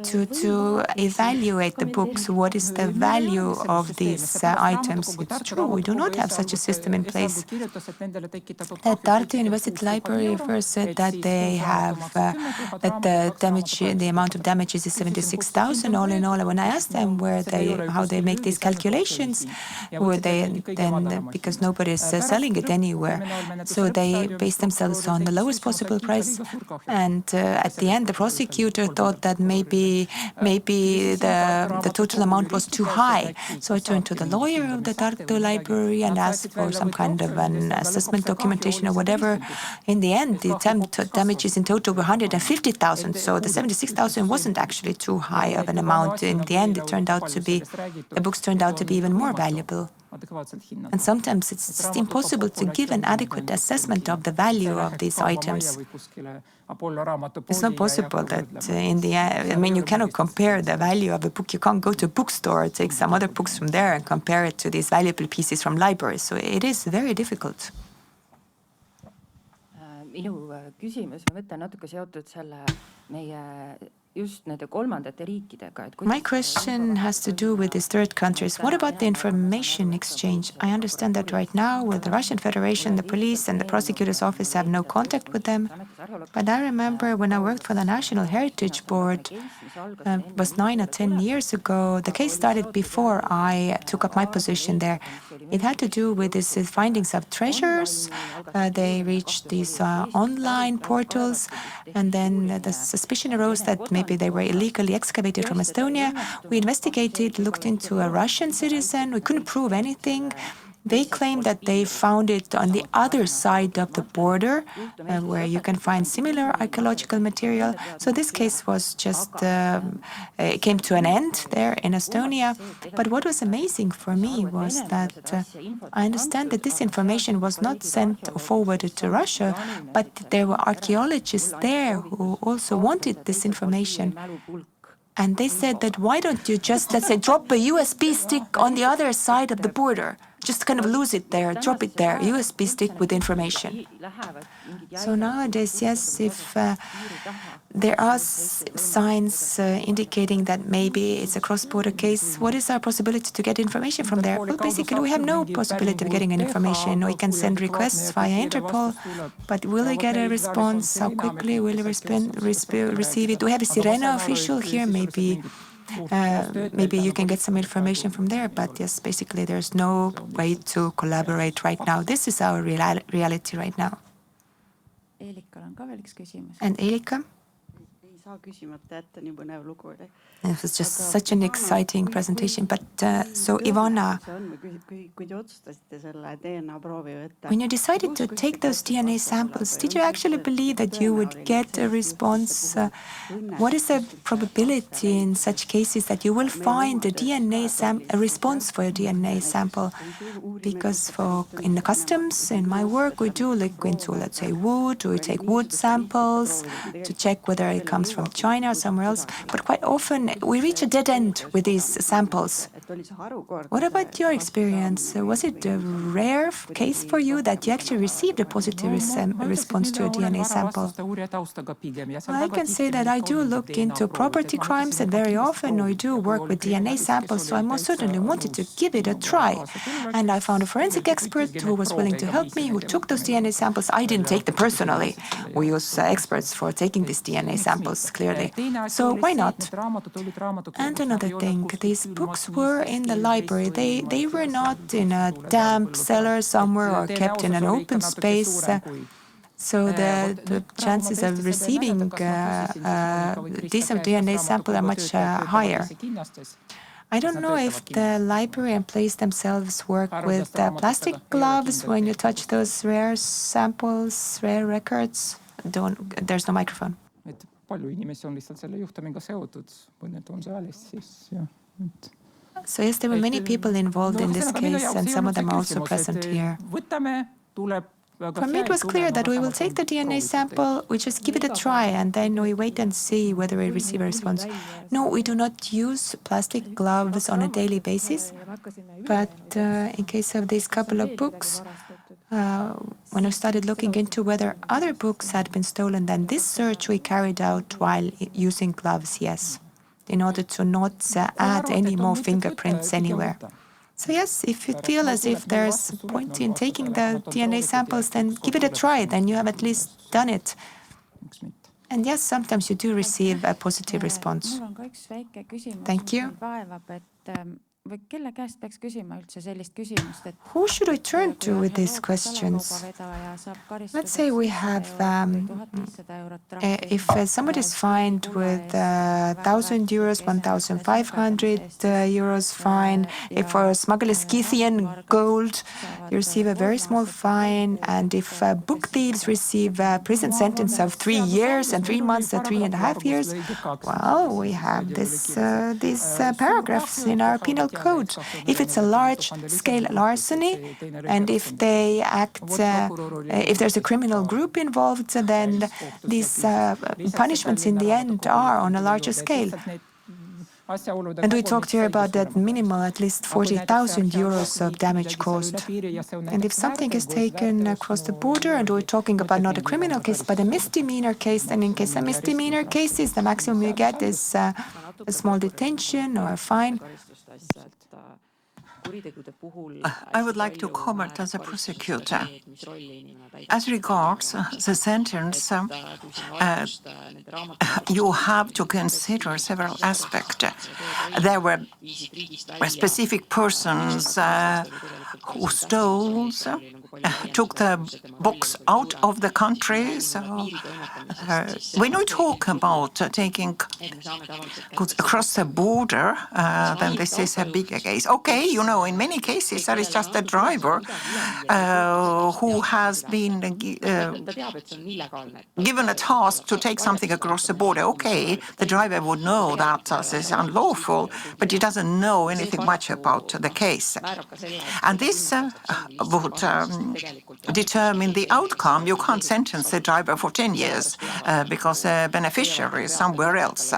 to evaluate the books. What is the value of these items? It's true, we do not have such a system in place. The Tartu University Library first said that they have that the amount of damages is 76,000 all in all. When I asked them how they make these calculations, because nobody is selling it anywhere, so they based themselves on the lowest possible price. And at the end, the prosecutor thought that maybe the total amount was too high. So I turned to the lawyer of the Tartu Library and asked for some kind of an assessment documentation or whatever. In the end, the damages in total were 150,000. So the 76,000 wasn't actually too high of an amount. In the end, the books turned out to be even more valuable. And sometimes it's just impossible to give an adequate assessment of the value of these items. It's not possible that in the end, you cannot compare the value of a book. You can't go to a bookstore or take some other books from there and compare it to these valuable pieces from libraries. So it is very difficult. Minu küsimus on natuke seotud selle meie My question has to do with these third countries. What about the information exchange? I understand that right now with the Russian Federation, the police and the prosecutor's office have no contact with them. But I remember when I worked for the National Heritage Board, it was 9 or 10 years ago, the case started before I took up my position there. It had to do with these findings of treasures. They reached these online portals, and then the suspicion arose that maybe they were illegally excavated from Estonia. We investigated, looked into a Russian citizen. We couldn't prove anything. They claimed that they found it on the other side of the border, where you can find similar archaeological material. So this case was just came to an end there in Estonia. But what was amazing for me was that I understand that this information was not sent or forwarded to Russia, but there were archaeologists there who also wanted this information. And they said that why don't you just, let's say, drop a USB stick on the other side of the border? Just kind of lose it there, drop it there, USB stick with information. So nowadays, yes, if there are signs indicating that maybe it's a cross-border case, what is our possibility to get information from there? Well, basically, we have no possibility of getting information. We can send requests via Interpol, but will we get a response? How quickly will we receive it? Do we have a Sirena official here? Maybe you can get some information from there, but yes, basically there's no way to collaborate right now. This is our reality right now. And Elika? It was just such an exciting presentation. But so Ivanna, when you decided to take those DNA samples, did you actually believe that you would get a response? What is the probability in such cases that you will find a response for a DNA sample? Because in the customs, in my work, we do look into, let's say, wood. We take wood samples to check whether it comes from China or somewhere else. But quite often, we reach a dead end with these samples. What about your experience? Was it a rare case for you that you actually received a positive response to a DNA sample? I can say that I do look into property crimes, and very often I do work with DNA samples, so I most certainly wanted to give it a try. And I found a forensic expert who was willing to help me, who took those DNA samples. I didn't take them personally. We use experts for taking these DNA samples, clearly. So why not? And another thing, these books were in the library. They were not in a damp cellar somewhere or kept in an open space. So the chances of receiving a decent DNA sample are much higher. I don't know if the library employees themselves work with plastic gloves when you touch those rare samples, rare records. There's no microphone. Palju inimesi on lihtsalt selle juhtumiga seotud, kui need on saalis, siis jah. So yes, there were many people involved in this case, and some of them are also present here. For me, it was clear that we will take the DNA sample, we just give it a try, and then we wait and see whether we receive a response. No, we do not use plastic gloves on a daily basis, but in case of these couple of books, when we started looking into whether other books had been stolen, then this search we carried out while using gloves, yes, in order to not add any more fingerprints anywhere. So yes, if you feel as if there's a point in taking the DNA samples, then give it a try, then you have at least done it. And yes, sometimes you do receive a positive response. Thank you. Who should we turn to with these questions? Let's say we have, if somebody is fined with 1,000 euros, 1,500 euros fine, if for smugglers Scythian gold, you receive a very small fine, and if book thieves receive a prison sentence of 3 years and 3 months or 3.5 years, well, we have these paragraphs in our penal code. If it's a large-scale larceny, and if they act, if there's a criminal group involved, then these punishments in the end are on a larger scale. And we talked here about that minimal, at least 40,000 euros of damage caused. And if something is taken across the border, and we're talking about not a criminal case, but a misdemeanor case, then in case of misdemeanor cases, the maximum you get is a small detention or a fine. I would like to comment as a prosecutor. As regards the sentence, you have to consider several aspects. There were specific persons who stole, took the books out of the country. So when we talk about taking goods across the border, then this is a bigger case. Okay, you know, in many cases there is just a driver who has been given a task to take something across the border. Okay, the driver would know that this is unlawful, but he doesn't know anything much about the case. And this would determine the outcome. You can't sentence the driver for 10 years because the beneficiary is somewhere else.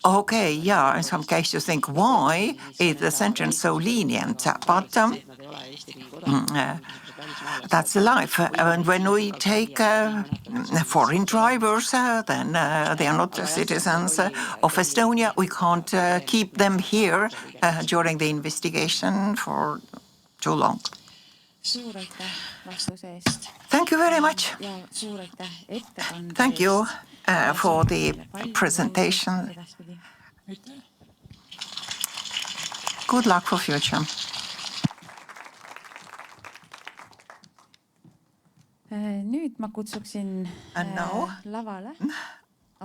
Okay, yeah, in some cases you think, why is the sentence so lenient? But that's life. And when we take foreign drivers, then they are not citizens of Estonia. We can't keep them here during the investigation for too long. Thank you very much. Thank you for the presentation. Good luck for future. Nüüd ma kutsuksin lavale.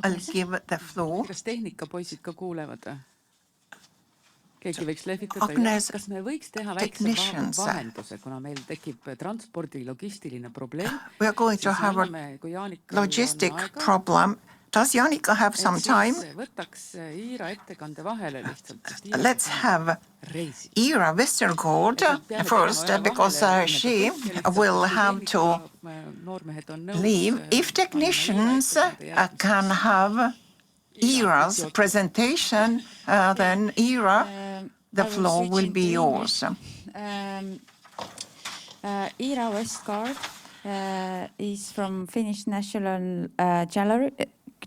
I'll give the floor. Kas tehnikapoisid ka kuulevad? Keegi võiks lehvitada. Kas me võiks teha väikse vahenduse, kuna meil tekib transpordi logistiline probleem? We are going to have a logistic problem. Does Janika have some time? Let's have Ira Westergaard first, because she will have to leave. If technicians can have Ira's presentation, then Ira, the floor will be yours. Ira Westergaard is from Finnish National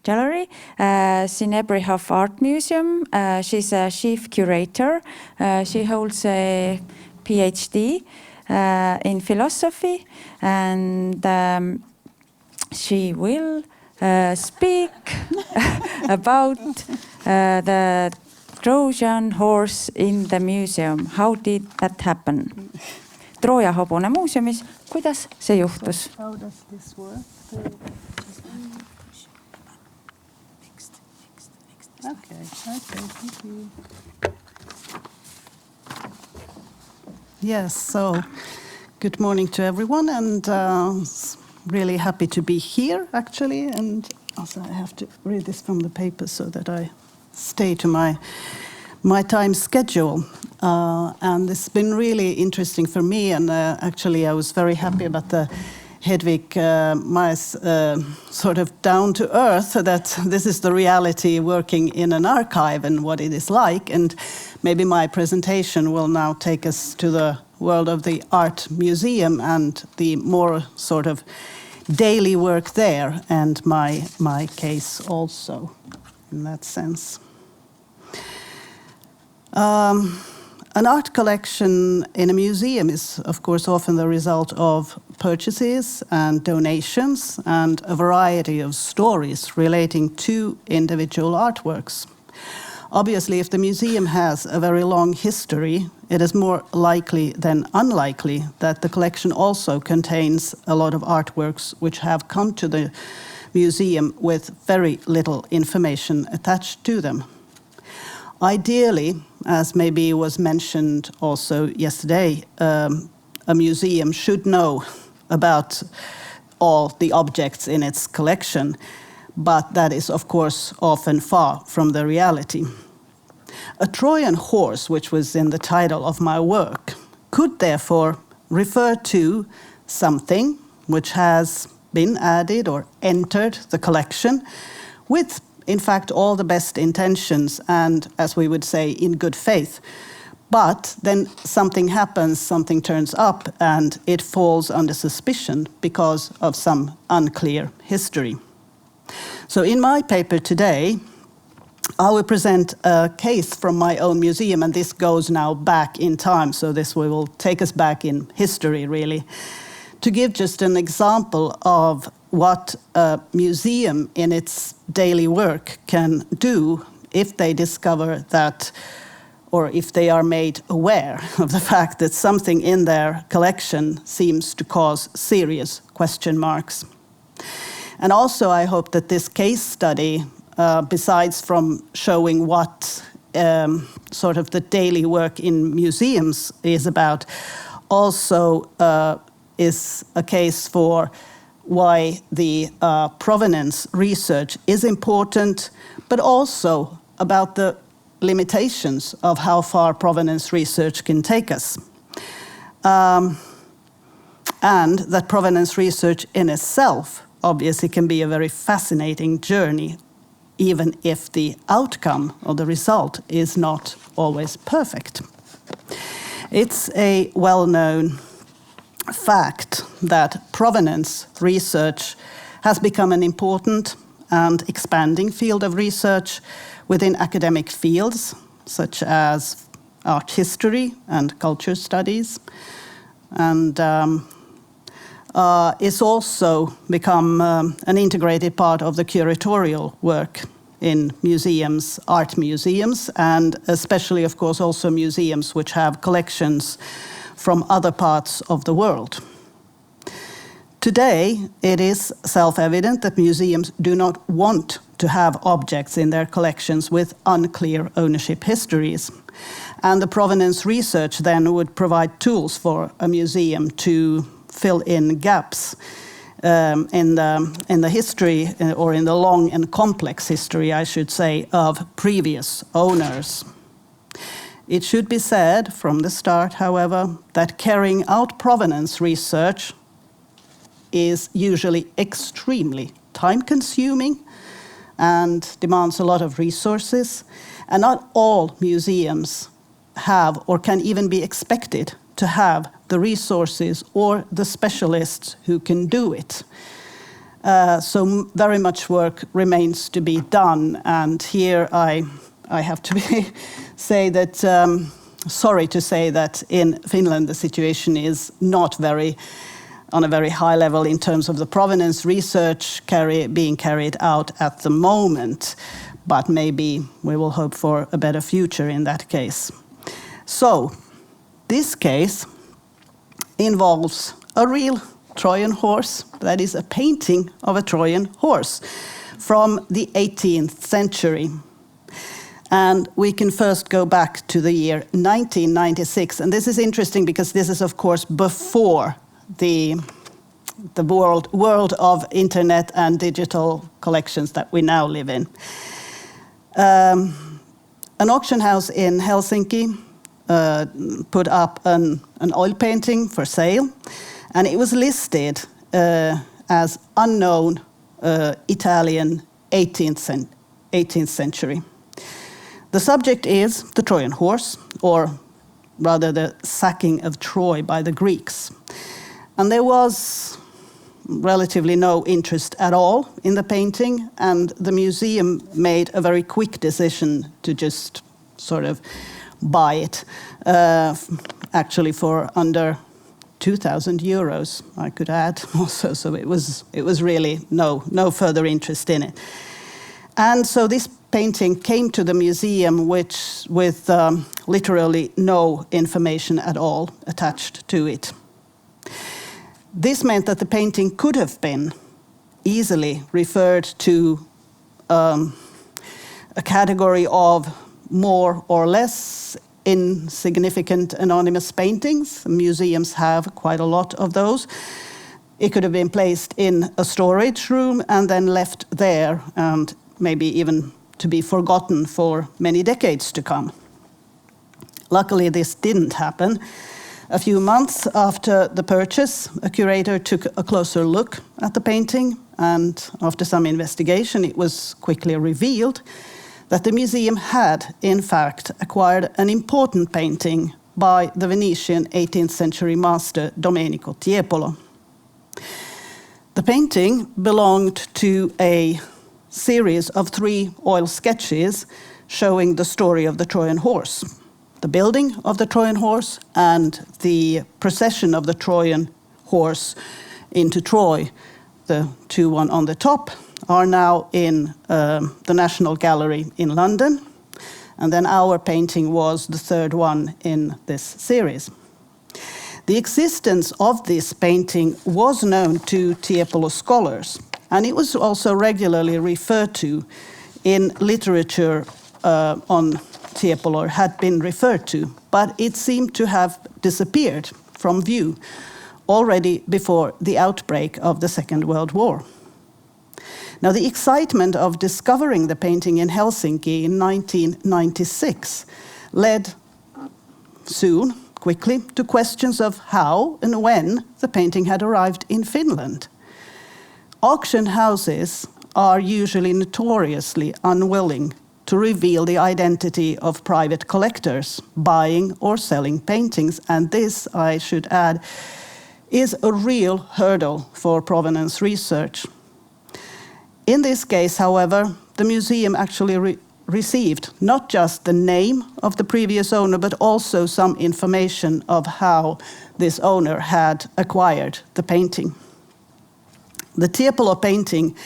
Gallery, Sinebrihoff Art Museum. She's a chief curator. She holds a PhD in philosophy, and she will speak about the Trojan horse in the museum. How did that happen? Trooja hobune muuseumis, kuidas see juhtus? How does this work? Okay, thank you. Yes, so good morning to everyone, and really happy to be here, actually. And also I have to read this from the paper so that I stay to my my time schedule. And it's been really interesting for me. And actually, I was very happy about the Hedvig Mäe's sort of down to earth, that this is the reality working in an archive and what it is like. And maybe my presentation will now take us to the world of the art museum and the more sort of daily work there, and my case also in that sense. An art collection in a museum is, of course, often the result of purchases and donations and a variety of stories relating to individual artworks. Obviously, if the museum has a very long history, it is more likely than unlikely that the collection also contains a lot of artworks which have come to the museum with very little information attached to them. Ideally, as maybe was mentioned also yesterday, a museum should know about all the objects in its collection, but that is, of course, often far from the reality. A Trojan horse, which was in the title of my work, could therefore refer to something which has been added or entered the collection with, in fact, all the best intentions and, as we would say, in good faith. But then something happens, something turns up, and it falls under suspicion because of some unclear history. So in my paper today, I will present a case from my own museum, and this goes now back in time, so this will take us back in history, really, to give just an example of what a museum in its daily work can do if they discover that, or if they are made aware of the fact that something in their collection seems to cause serious question marks. And also, I hope that this case study, besides from showing what sort of the daily work in museums is about, also is a case for why the provenance research is important, but also about the limitations of how far provenance research can take us. And that provenance research in itself obviously can be a very fascinating journey, even if the outcome or the result is not always perfect. It's a well-known fact that provenance research has become an important and expanding field of research within academic fields, such as art history and culture studies, and it's also become an integrated part of the curatorial work in museums, art museums, and especially, of course, also museums which have collections from other parts of the world. Today, it is self-evident that museums do not want to have objects in their collections with unclear ownership histories. And the provenance research then would provide tools for a museum to fill in gaps in the history, or in the long and complex history, I should say, of previous owners. It should be said from the start, however, that carrying out provenance research is usually extremely time-consuming and demands a lot of resources, and not all museums have or can even be expected to have the resources or the specialists who can do it. So very much work remains to be done, and here I have to say that, sorry to say that in Finland the situation is not on a very high level in terms of the provenance research being carried out at the moment, but maybe we will hope for a better future in that case. So, this case involves a real Trojan horse, that is a painting of a Trojan horse from the 18th century. And we can first go back to the year 1996. And this is interesting because this is, of course, before the world of internet and digital collections that we now live in. An auction house in Helsinki put up an oil painting for sale, and it was listed as unknown Italian 18th century. The subject is the Trojan horse, or rather the sacking of Troy by the Greeks. And there was relatively no interest at all in the painting, and the museum made a very quick decision to just sort of buy it, actually for under 2,000 euros, I could add also. So it was really no further interest in it. And so this painting came to the museum with literally no information at all attached to it. This meant that the painting could have been easily referred to a category of more or less insignificant anonymous paintings. Museums have quite a lot of those. It could have been placed in a storage room and then left there, and maybe even to be forgotten for many decades to come. Luckily, this didn't happen. A few months after the purchase, a curator took a closer look at the painting, and after some investigation, it was quickly revealed that the museum had, in fact, acquired an important painting by the Venetian 18th century master Domenico Tiepolo. The painting belonged to a series of 3 oil sketches showing the story of the Trojan horse, the building of the Trojan horse and the procession of the Trojan horse into Troy. The 2 on the top are now in the National Gallery in London, and then our painting was the 3rd one in this series. The existence of this painting was known to Tiepolo scholars, and it was also regularly referred to in literature on Tiepolo, or had been referred to, but it seemed to have disappeared from view already before the outbreak of the Second World War. Now, the excitement of discovering the painting in Helsinki in 1996 led soon, quickly, to questions of how and when the painting had arrived in Finland. Auction houses are usually notoriously unwilling to reveal the identity of private collectors buying or selling paintings, and this, I should add, is a real hurdle for provenance research. In this case, however, the museum actually received not just the name of the previous owner, but also some information of how this owner had acquired the painting. The Tiepolo painting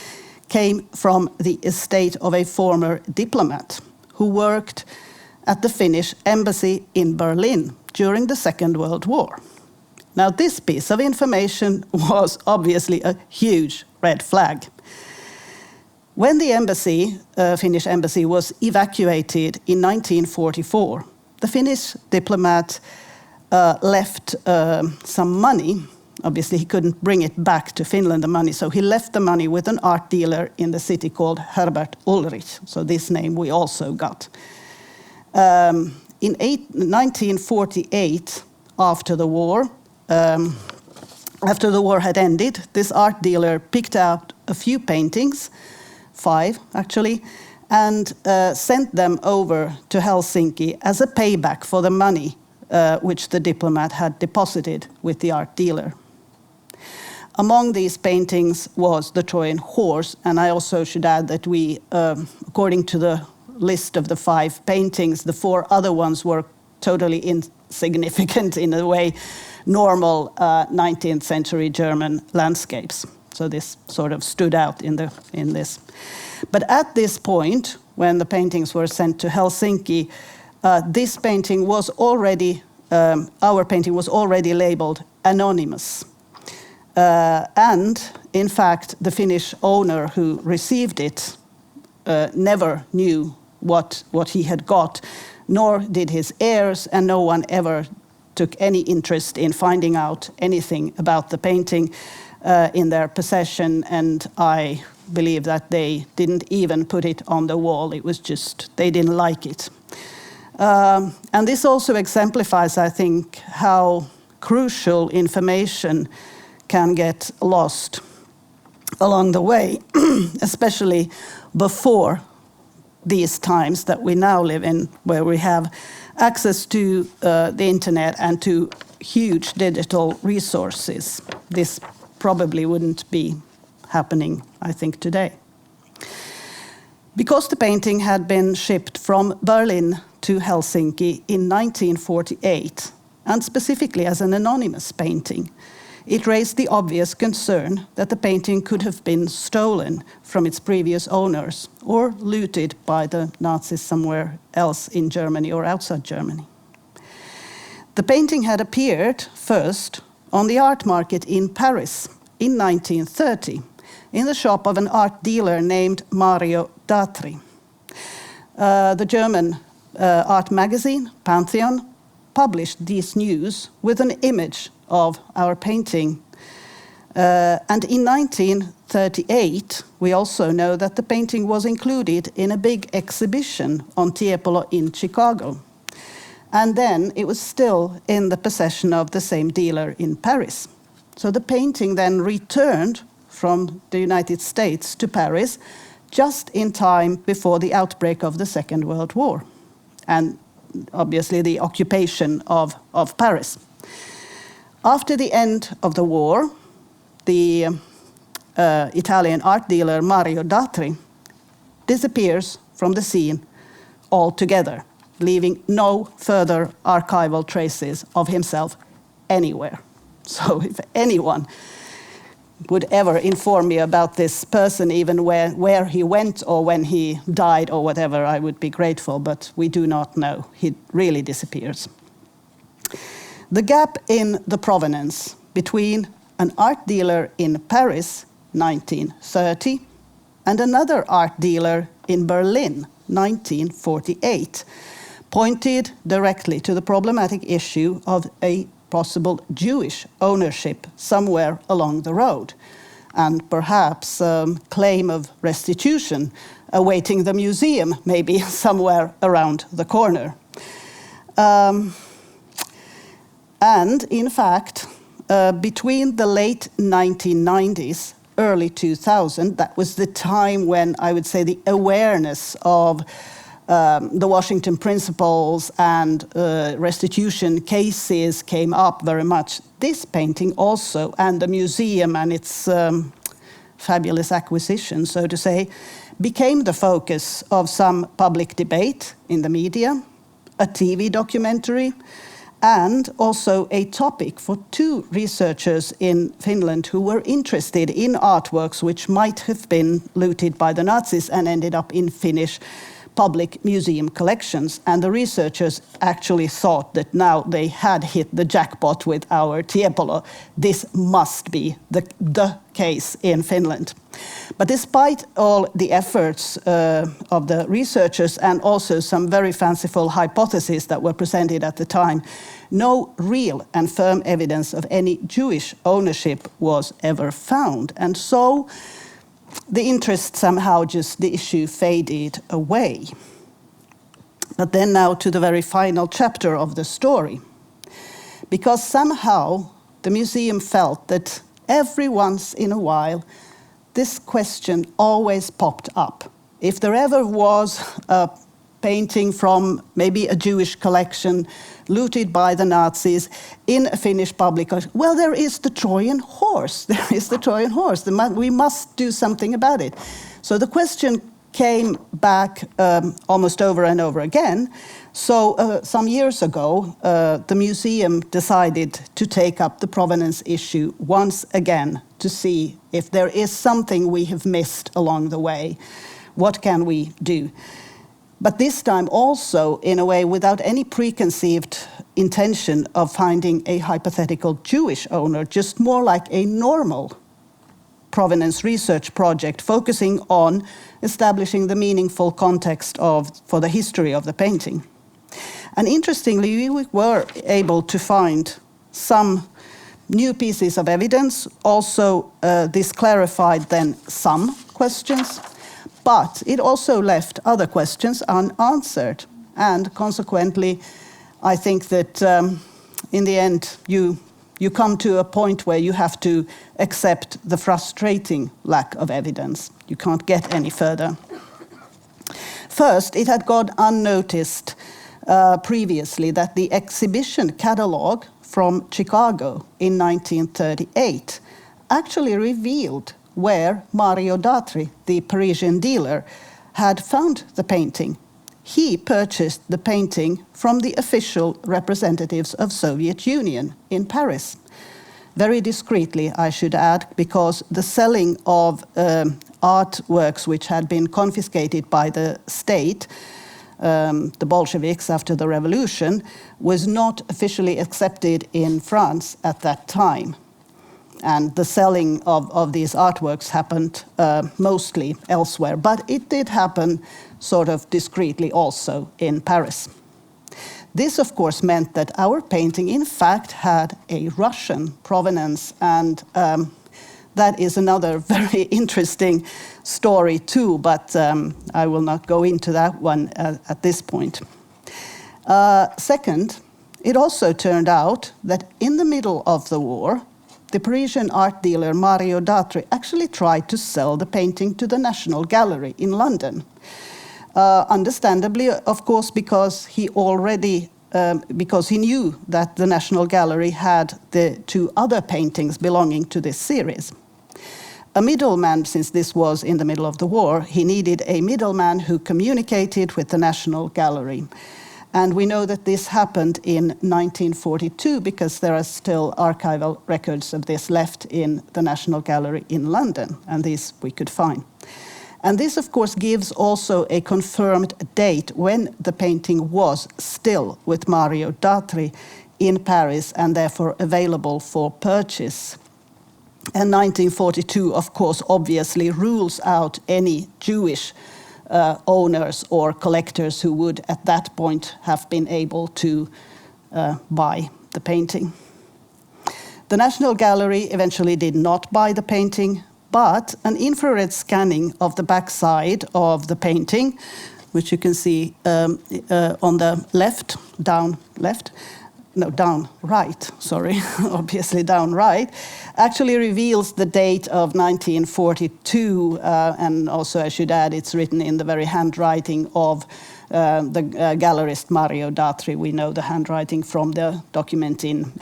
came from the estate of a former diplomat who worked at the Finnish embassy in Berlin during the Second World War. Now, this piece of information was obviously a huge red flag. When the Finnish embassy was evacuated in 1944, the Finnish diplomat left some money. Obviously, he couldn't bring it back to Finland, the money, so he left the money with an art dealer in the city called Herbert Ulrich. So this name we also got. In 1948, after the war had ended, this art dealer picked out a few paintings, 5 actually, and sent them over to Helsinki as a payback for the money which the diplomat had deposited with the art dealer. Among these paintings was the Trojan horse, and I also should add that we, according to the list of the 5 paintings, the 4 other ones were totally insignificant, in a way, normal 19th century German landscapes. So this sort of stood out in this. But at this point, when the paintings were sent to Helsinki, this painting was already, our painting was already labeled anonymous. And in fact, the Finnish owner who received it never knew what he had got, nor did his heirs, and no one ever took any interest in finding out anything about the painting in their possession, and I believe that they didn't even put it on the wall. It was just, they didn't like it. And this also exemplifies, I think, how crucial information can get lost along the way, especially before these times that we now live in, where we have access to the internet and to huge digital resources. This probably wouldn't be happening, I think, today. Because the painting had been shipped from Berlin to Helsinki in 1948, and specifically as an anonymous painting, it raised the obvious concern that the painting could have been stolen from its previous owners or looted by the Nazis somewhere else in Germany or outside Germany. The painting had appeared first on the art market in Paris in 1930 in the shop of an art dealer named Mario Datri. The German art magazine, Pantheon, published this news with an image of our painting. And in 1938, we also know that the painting was included in a big exhibition on Tiepolo in Chicago. And then it was still in the possession of the same dealer in Paris. So the painting then returned from the United States to Paris just in time before the outbreak of the Second World War, and obviously the occupation of Paris. After the end of the war, the Italian art dealer Mario Datri disappears from the scene altogether, leaving no further archival traces of himself anywhere. So if anyone would ever inform me about this person, even where he went or when he died or whatever, I would be grateful, but we do not know. He really disappears. The gap in the provenance between an art dealer in Paris, 1930, and another art dealer in Berlin, 1948, pointed directly to the problematic issue of a possible Jewish ownership somewhere along the road, and perhaps claim of restitution awaiting the museum, maybe somewhere around the corner. And in fact, between the late 1990s, early 2000, that was the time when I would say the awareness of the Washington principles and restitution cases came up very much. This painting also, and the museum and its fabulous acquisition, so to say, became the focus of some public debate in the media, a TV documentary, and also a topic for two researchers in Finland who were interested in artworks which might have been looted by the Nazis and ended up in Finnish public museum collections. And the researchers actually thought that now they had hit the jackpot with our Tiepolo. This must be the case in Finland. But despite all the efforts of the researchers and also some very fanciful hypotheses that were presented at the time, no real and firm evidence of any Jewish ownership was ever found. And so the interest somehow just, the issue faded away. But then now to the very final chapter of the story. Because somehow the museum felt that every once in a while this question always popped up. If there ever was a painting from maybe a Jewish collection looted by the Nazis in a Finnish public collection, well, there is the Trojan horse. There is the Trojan horse. We must do something about it. So the question came back almost over and over again. So some years ago, the museum decided to take up the provenance issue once again to see if there is something we have missed along the way. What can we do? But this time also, in a way, without any preconceived intention of finding a hypothetical Jewish owner, just more like a normal provenance research project focusing on establishing the meaningful context for the history of the painting. And interestingly, we were able to find some new pieces of evidence. Also, this clarified then some questions, but it also left other questions unanswered. And consequently, I think that in the end, you come to a point where you have to accept the frustrating lack of evidence. You can't get any further. First, it had gone unnoticed previously that the exhibition catalogue from Chicago in 1938 actually revealed where Mario Datri, the Parisian dealer, had found the painting. He purchased the painting from the official representatives of Soviet Union in Paris. Very discreetly, I should add, because the selling of artworks which had been confiscated by the state, the Bolsheviks after the revolution, was not officially accepted in France at that time. And the selling of these artworks happened mostly elsewhere. But it did happen sort of discreetly also in Paris. This, of course, meant that our painting, in fact, had a Russian provenance, and that is another very interesting story too, but I will not go into that one at this point. Second, it also turned out that in the middle of the war, the Parisian art dealer Mario Datri actually tried to sell the painting to the National Gallery in London. Understandably, of course, because he knew that the National Gallery had the two other paintings belonging to this series. A middleman, since this was in the middle of the war, he needed a middleman who communicated with the National Gallery. And we know that this happened in 1942 because there are still archival records of this left in the National Gallery in London, and these we could find. And this, of course, gives also a confirmed date when the painting was still with Mario Datri in Paris and therefore available for purchase. And 1942, of course, obviously rules out any Jewish owners or collectors who would at that point have been able to buy the painting. The National Gallery eventually did not buy the painting, but an infrared scanning of the backside of the painting, which you can see on the left, down right, sorry, obviously down right, actually reveals the date of 1942, and also I should add it's written in the very handwriting of the gallerist Mario Datri. We know the handwriting from the document in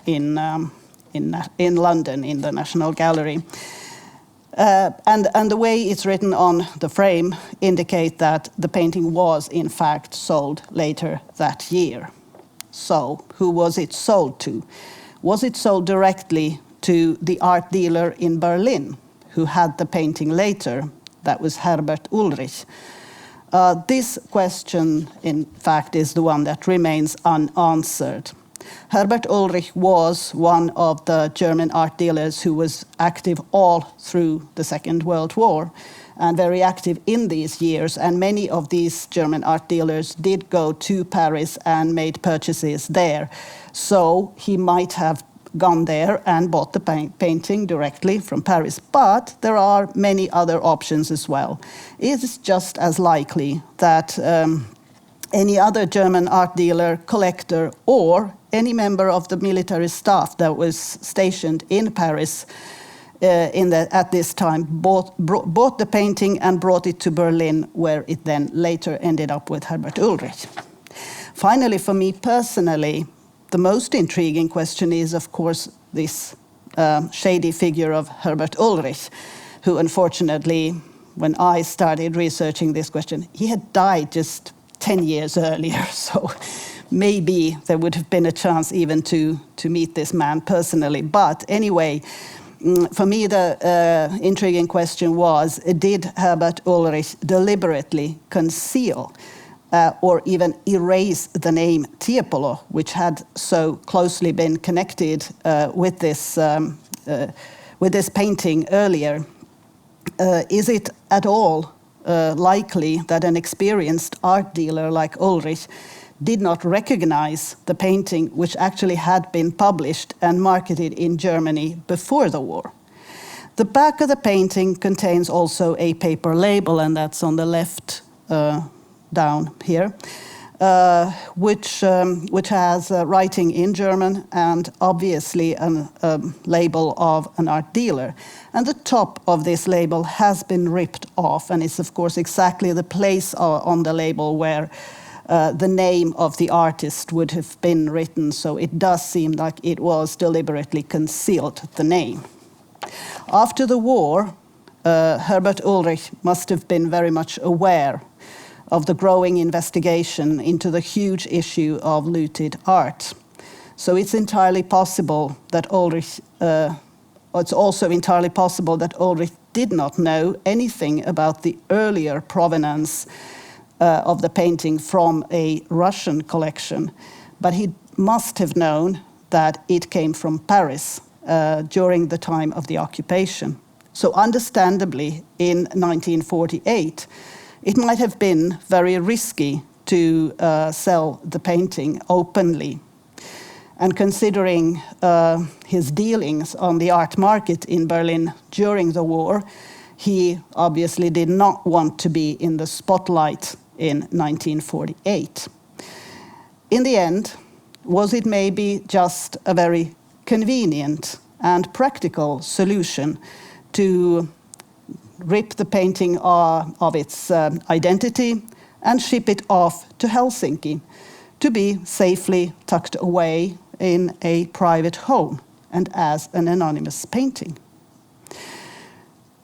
London in the National Gallery. And the way it's written on the frame indicate that the painting was in fact sold later that year. So, who was it sold to? Was it sold directly to the art dealer in Berlin, who had the painting later? That was Herbert Ulrich. This question, in fact, is the one that remains unanswered. Herbert Ulrich was one of the German art dealers who was active all through the Second World War, and very active in these years, and many of these German art dealers did go to Paris and made purchases there. So he might have gone there and bought the painting directly from Paris. But there are many other options as well. It is just as likely that any other German art dealer, collector, or any member of the military staff that was stationed in Paris at this time bought the painting and brought it to Berlin, where it then later ended up with Herbert Ulrich. Finally, for me personally, the most intriguing question is, of course, this shady figure of Herbert Ulrich, who unfortunately, when I started researching this question, he had died just 10 years earlier, so maybe there would have been a chance even to meet this man personally. But anyway, for me, the intriguing question was, did Herbert Ulrich deliberately conceal or even erase the name Tiepolo, which had so closely been connected with this painting earlier? Is it at all likely that an experienced art dealer like Ulrich did not recognize the painting, which actually had been published and marketed in Germany before the war? The back of the painting contains also a paper label, and that's on the left down here, which has writing in German and obviously a label of an art dealer. And the top of this label has been ripped off, and it's of course exactly the place on the label where the name of the artist would have been written, so it does seem like it was deliberately concealed, the name. After the war, Herbert Ulrich must have been very much aware of the growing investigation into the huge issue of looted art. So it's entirely possible that it's also entirely possible that Ulrich did not know anything about the earlier provenance of the painting from a Russian collection, but he must have known that it came from Paris during the time of the occupation. So understandably, in 1948, it might have been very risky to sell the painting openly. And considering his dealings on the art market in Berlin during the war, he obviously did not want to be in the spotlight in 1948. In the end, was it maybe just a very convenient and practical solution to rip the painting of its identity and ship it off to Helsinki to be safely tucked away in a private home and as an anonymous painting?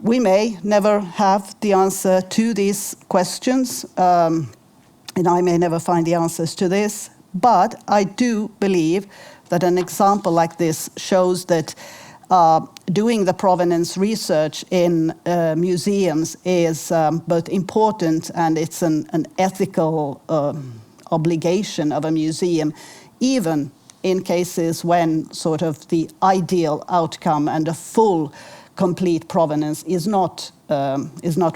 We may never have the answer to these questions, and I may never find the answers to this, but I do believe that an example like this shows that doing the provenance research in museums is both important, and it's an ethical obligation of a museum, even in cases when sort of the ideal outcome and a full, complete provenance is not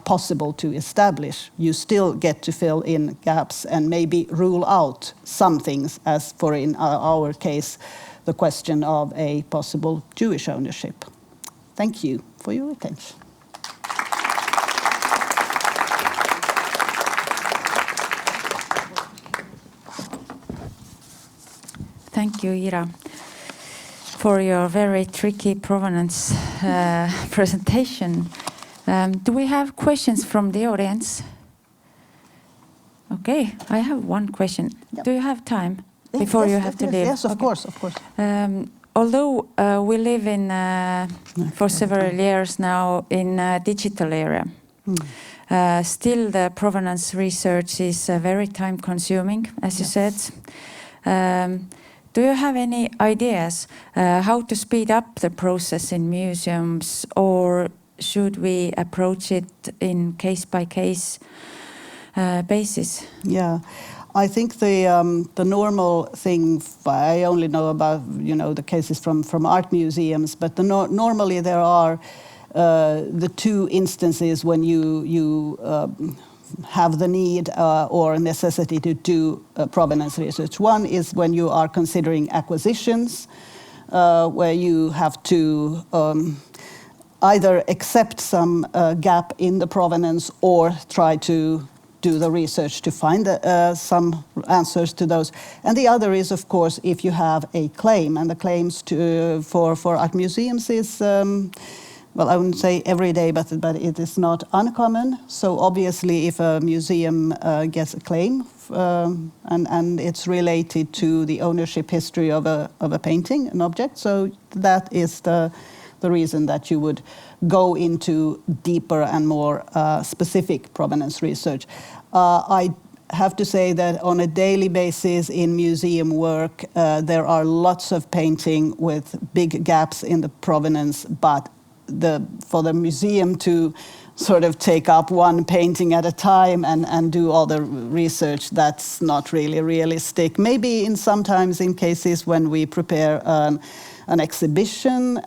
possible to establish. You still get to fill in gaps and maybe rule out some things, as for in our case, the question of a possible Jewish ownership. Thank you for your attention. Thank you, Ira, for your very tricky provenance presentation. Do we have questions from the audience? Okay, I have one question. Yep. Do you have time before you have to leave? Yes, of course, of course. Although we live in, for several years now, in a digital era, still the provenance research is very time-consuming, as you said. Do you have any ideas how to speed up the process in museums, or should we approach it in case-by-case basis? Yeah, I think the normal thing, I only know about the cases from art museums, but normally there are the two instances when you have the need or necessity to do provenance research. One is when you are considering acquisitions, where you have to either accept some gap in the provenance or try to do the research to find some answers to those. And the other is, of course, if you have a claim, and the claims for art museums is well, I wouldn't say every day, but it is not uncommon. So obviously, if a museum gets a claim and it's related to the ownership history of a painting, an object, so that is the reason that you would go into deeper and more specific provenance research. I have to say that on a daily basis in museum work, there are lots of painting with big gaps in the provenance, but for the museum to sort of take up one painting at a time and do all the research, that's not really realistic. Maybe sometimes in cases when we prepare an exhibition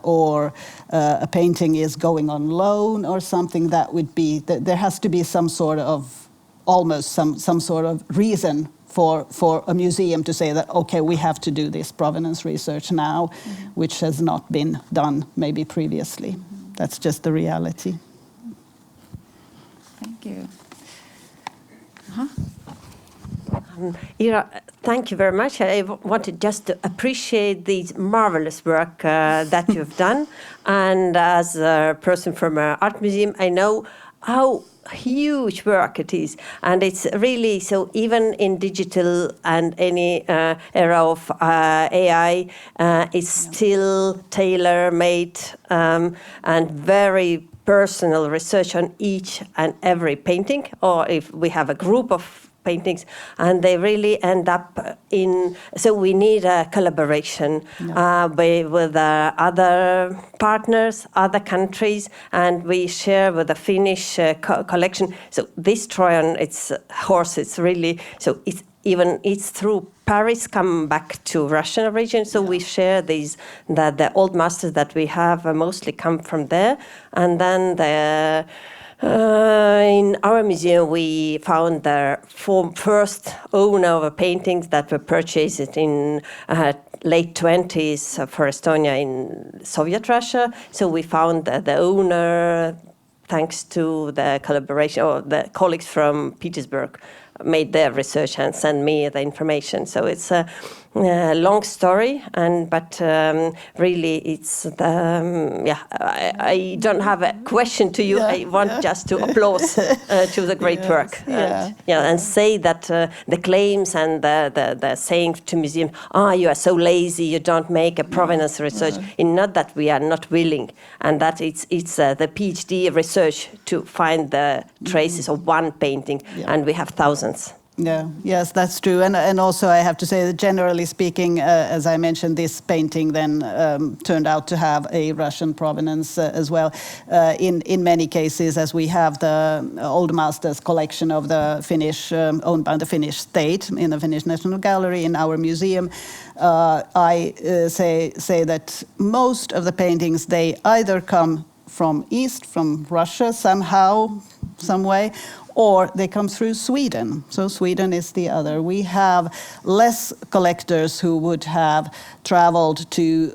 or a painting is going on loan or something, that would be, there has to be some sort of, almost some sort of reason for a museum to say that, okay, we have to do this provenance research now, which has not been done maybe previously. That's just the reality. Thank you. Ira, thank you very much. I wanted just to appreciate the marvelous work that you've done. And as a person from an art museum, I know how huge work it is. And it's really, so even in digital and any era of AI, it's still tailor-made and very personal research on each and every painting, or if we have a group of paintings, and they really end up in, so we need a collaboration with other partners, other countries, and we share with the Finnish collection. So this Trojan, it's horse, it's really, so it's through Paris come back to Russian region, so we share these, that the old masters that we have mostly come from there, and then in our museum, we found the first owner of paintings that were purchased in late 20s for Estonia in Soviet Russia. So we found the owner, thanks to the collaboration, or the colleagues from Petersburg made their research and sent me the information. So it's a long story, but really it's I don't have a question to you. I want just to applaud to the great work. And say that the claims and the saying to museums, you are so lazy, you don't make a provenance research. In not that we are not willing, and that it's the PhD research to find the traces of one painting, and we have thousands. Yeah, yes, that's true. And also I have to say that generally speaking, as I mentioned, this painting then turned out to have a Russian provenance as well. In many cases, as we have the old masters collection of the Finnish, owned by the Finnish state in the Finnish National Gallery in our museum, I say that most of the paintings, they either come from East, from Russia somehow, some way, or they come through Sweden. So Sweden is the other. We have less collectors who would have traveled to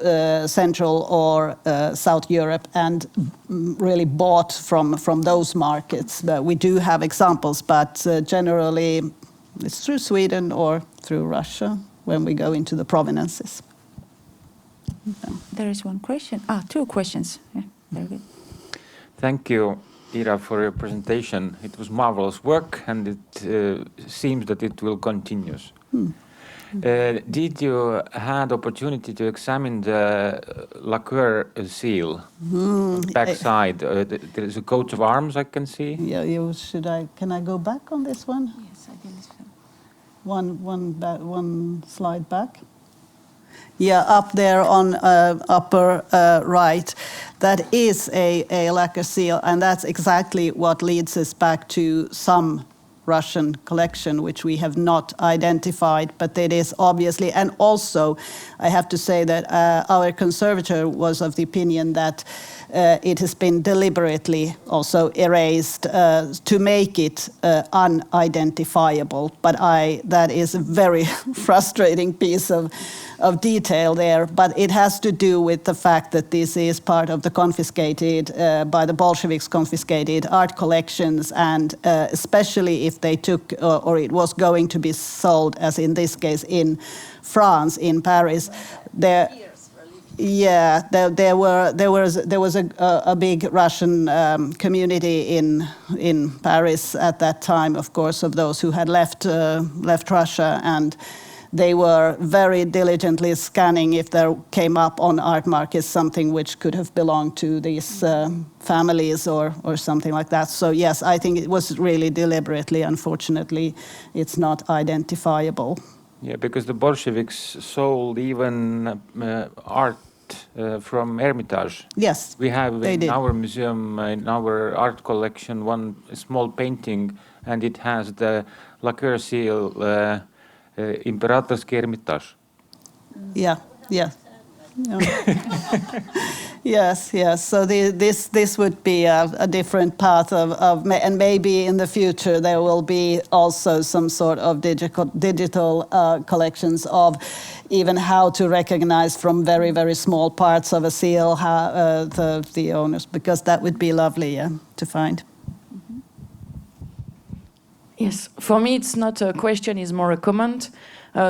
Central or South Europe and really bought from those markets. We do have examples, but generally it's through Sweden or through Russia when we go into the provenances. There is one question. Two questions. Yeah, very good. Thank you, Ira, for your presentation. It was marvelous work, and it seems that it will continue. Did you had opportunity to examine the lacquer seal backside? There is a coat of arms I can see. Yeah, can I go back on this one? Yes, I think so. One slide back. Yeah, up there on upper right, that is a lacquer seal, and that's exactly what leads us back to some Russian collection, which we have not identified, but it is obviously, and also I have to say that our conservator was of the opinion that it has been deliberately also erased to make it unidentifiable, but that is a very frustrating piece of detail there, but it has to do with the fact that this is part of the confiscated, by the Bolsheviks confiscated art collections, and especially if they took, or it was going to be sold, as in this case in France, in Paris, there was a big Russian community in Paris at that time, of course, of those who had left Russia, and they were very diligently scanning if there came up on art markets something which could have belonged to these families or something like that. So yes, I think it was really deliberately. Unfortunately, it's not identifiable. Yeah, because the Bolsheviks sold even art from Hermitage. Yes, we have in our museum, in our art collection, one small painting, and it has the lacquer seal. Imperatorski Hermitage. Yeah. Yes. So this would be a different path of, and maybe in the future there will be also some sort of digital collections of even how to recognize from very, very small parts of a seal the owners, because that would be lovely to find. Yes, for me it's not a question, it's more a comment.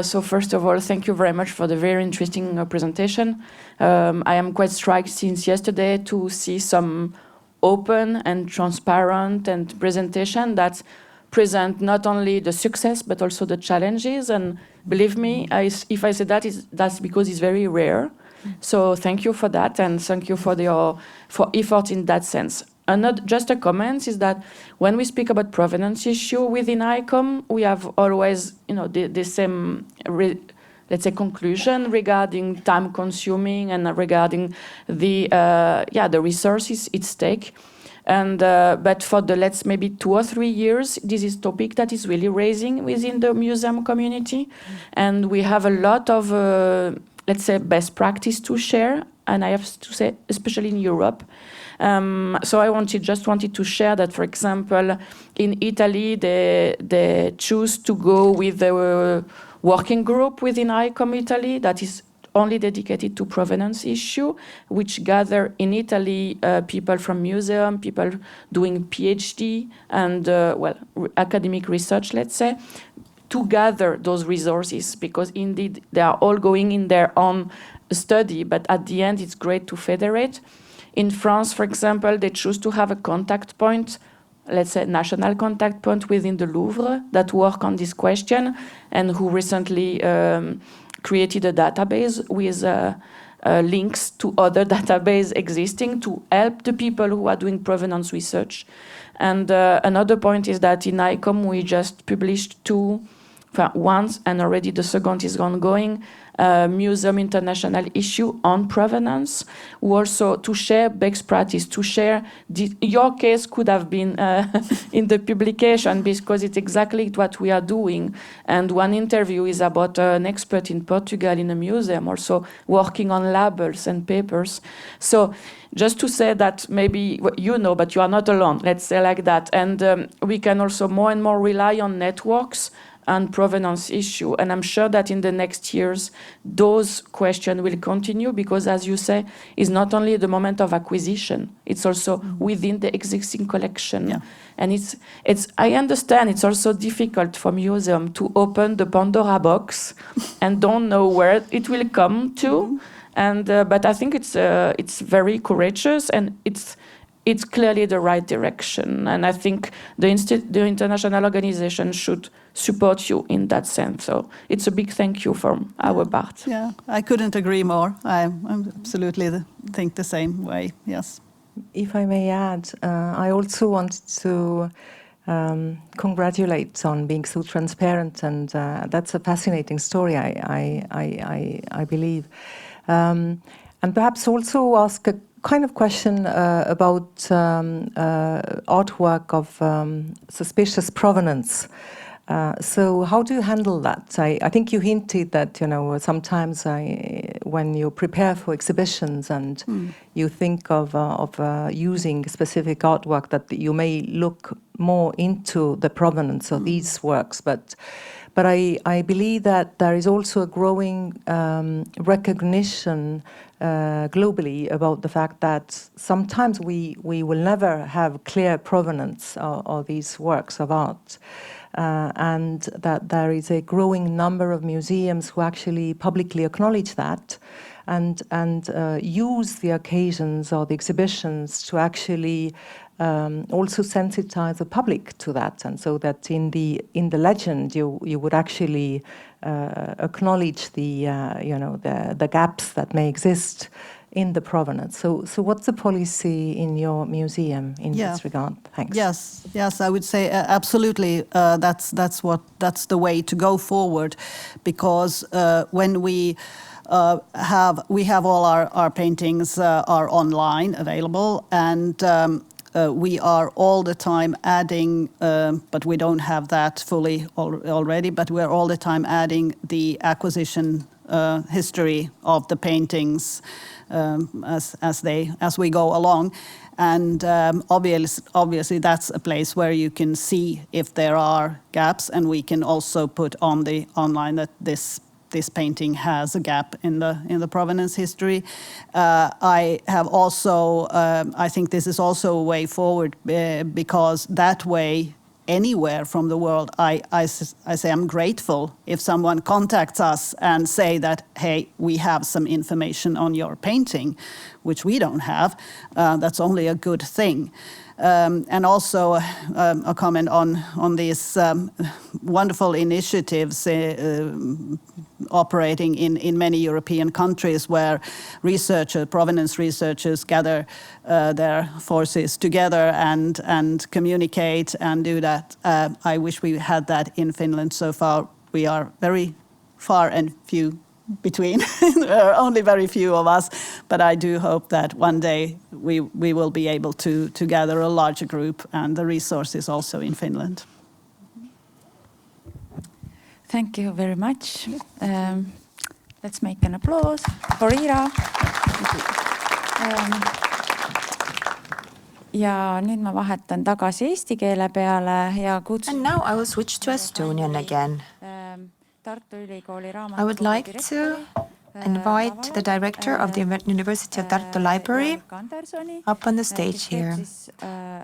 So first of all, thank you very much for the very interesting presentation. I am quite struck since yesterday to see some open and transparent and presentation that present not only the success but also the challenges. And believe me, if I say that, that's because it's very rare. So thank you for that, and thank you for effort in that sense. And not just a comment is that when we speak about provenance issue within ICOM, we have always, the same, let's say, conclusion regarding time consuming and regarding the resources it takes. And but for the maybe 2 or 3 years, this is topic that is really raising within the museum community, and we have a lot of let's say best practice to share. And I have to say, especially in Europe. So I just wanted to share that, for example, in Italy, they choose to go with a working group within ICOM Italy that is only dedicated to provenance issue, which gather in Italy people from museum, people doing PhD and academic research, let's say, to gather those resources, because indeed they are all going in their own study, but at the end it's great to federate. In France, for example, they choose to have a contact point, let's say national contact point within the Louvre that work on this question, and who recently created a database with links to other databases existing to help the people who are doing provenance research. And another point is that in ICOM we just published once, and already the second is ongoing, museum international issue on provenance, also to share best practice, to share your case could have been in the publication, because it's exactly what we are doing. And one interview is about an expert in Portugal in a museum, also working on labels and papers. So just to say that maybe but you are not alone, let's say like that. And we can also more and more rely on networks and provenance issue. And I'm sure that in the next years, those questions will continue, because as you say, it's not only the moment of acquisition, it's also within the existing collection. Yeah. And I understand it's also difficult for museum to open the Pandora box and don't know where it will come to. And but I think it's very courageous, and it's clearly the right direction. And I think the international organization should support you in that sense. So it's a big thank you from our part. Yeah, I couldn't agree more. I absolutely think the same way, yes. If I may add, I also want to congratulate on being so transparent, and that's a fascinating story, I believe. And perhaps also ask a kind of question about artwork of suspicious provenance. So how do you handle that? I think you hinted that, sometimes when you prepare for exhibitions and you think of using specific artwork, that you may look more into the provenance of these works. But I believe that there is also a growing recognition globally about the fact that sometimes we will never have clear provenance of these works of art. And that there is a growing number of museums who actually publicly acknowledge that and use the occasions or the exhibitions to actually also sensitize the public to that, and so that in the legend you would actually acknowledge the gaps that may exist in the provenance. So what's the policy in your museum in this regard? Thanks. Yes, I would say absolutely. That's the way to go forward, because when we have all our paintings are online available, and we are all the time adding, but we don't have that fully already, but we're all the time adding the acquisition history of the paintings as we go along. And obviously that's a place where you can see if there are gaps, and we can also put on the online that this painting has a gap in the provenance history. I have also, I think this is also a way forward, because that way anywhere from the world, I say I'm grateful if someone contacts us and say that, hey, we have some information on your painting, which we don't have. That's only a good thing. And also a comment on these wonderful initiatives operating in many European countries where provenance researchers gather their forces together and communicate and do that. I wish we had that in Finland. So far, we are very far and few between. There are only very few of us, but I do hope that one day we will be able to gather a larger group and the resources also in Finland. Thank you very much. Let's make an applause for Ira. Ja nüüd ma vahetan tagasi eesti keele peale ja kutsun. And now I will switch to Estonian again. I would like to invite the director of the University of Tartu Library up on the stage here.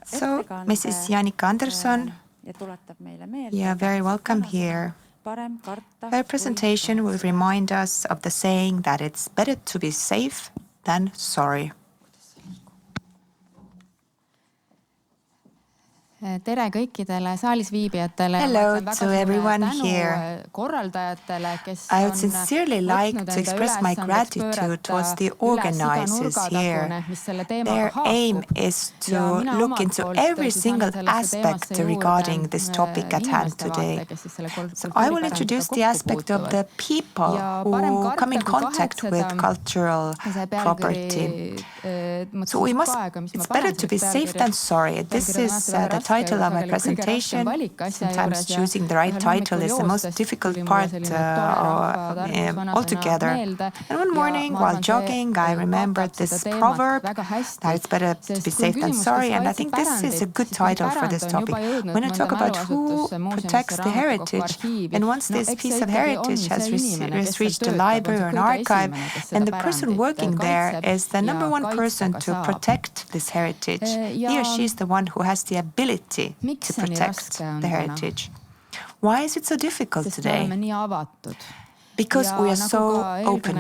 So, Mrs. Janika Anderson, you are very welcome here. Her presentation will remind us of the saying that it's better to be safe than sorry. Tere kõikidele saalis viibijatele. Hello to everyone here. I would sincerely like to express my gratitude towards the organizers here. Their aim is to look into every single aspect regarding this topic at hand today. So I will introduce the aspect of the people who come in contact with cultural property. So it's better to be safe than sorry. This is the title of my presentation. Sometimes choosing the right title is the most difficult part altogether. And one morning while jogging, I remembered this proverb that it's better to be safe than sorry. And I think this is a good title for this topic. When I talk about who protects the heritage, and once this piece of heritage has reached a library or an archive, and the person working there is the number one person to protect this heritage. He or she is the one who has the ability to protect the heritage. Why is it so difficult today? Because we are so open.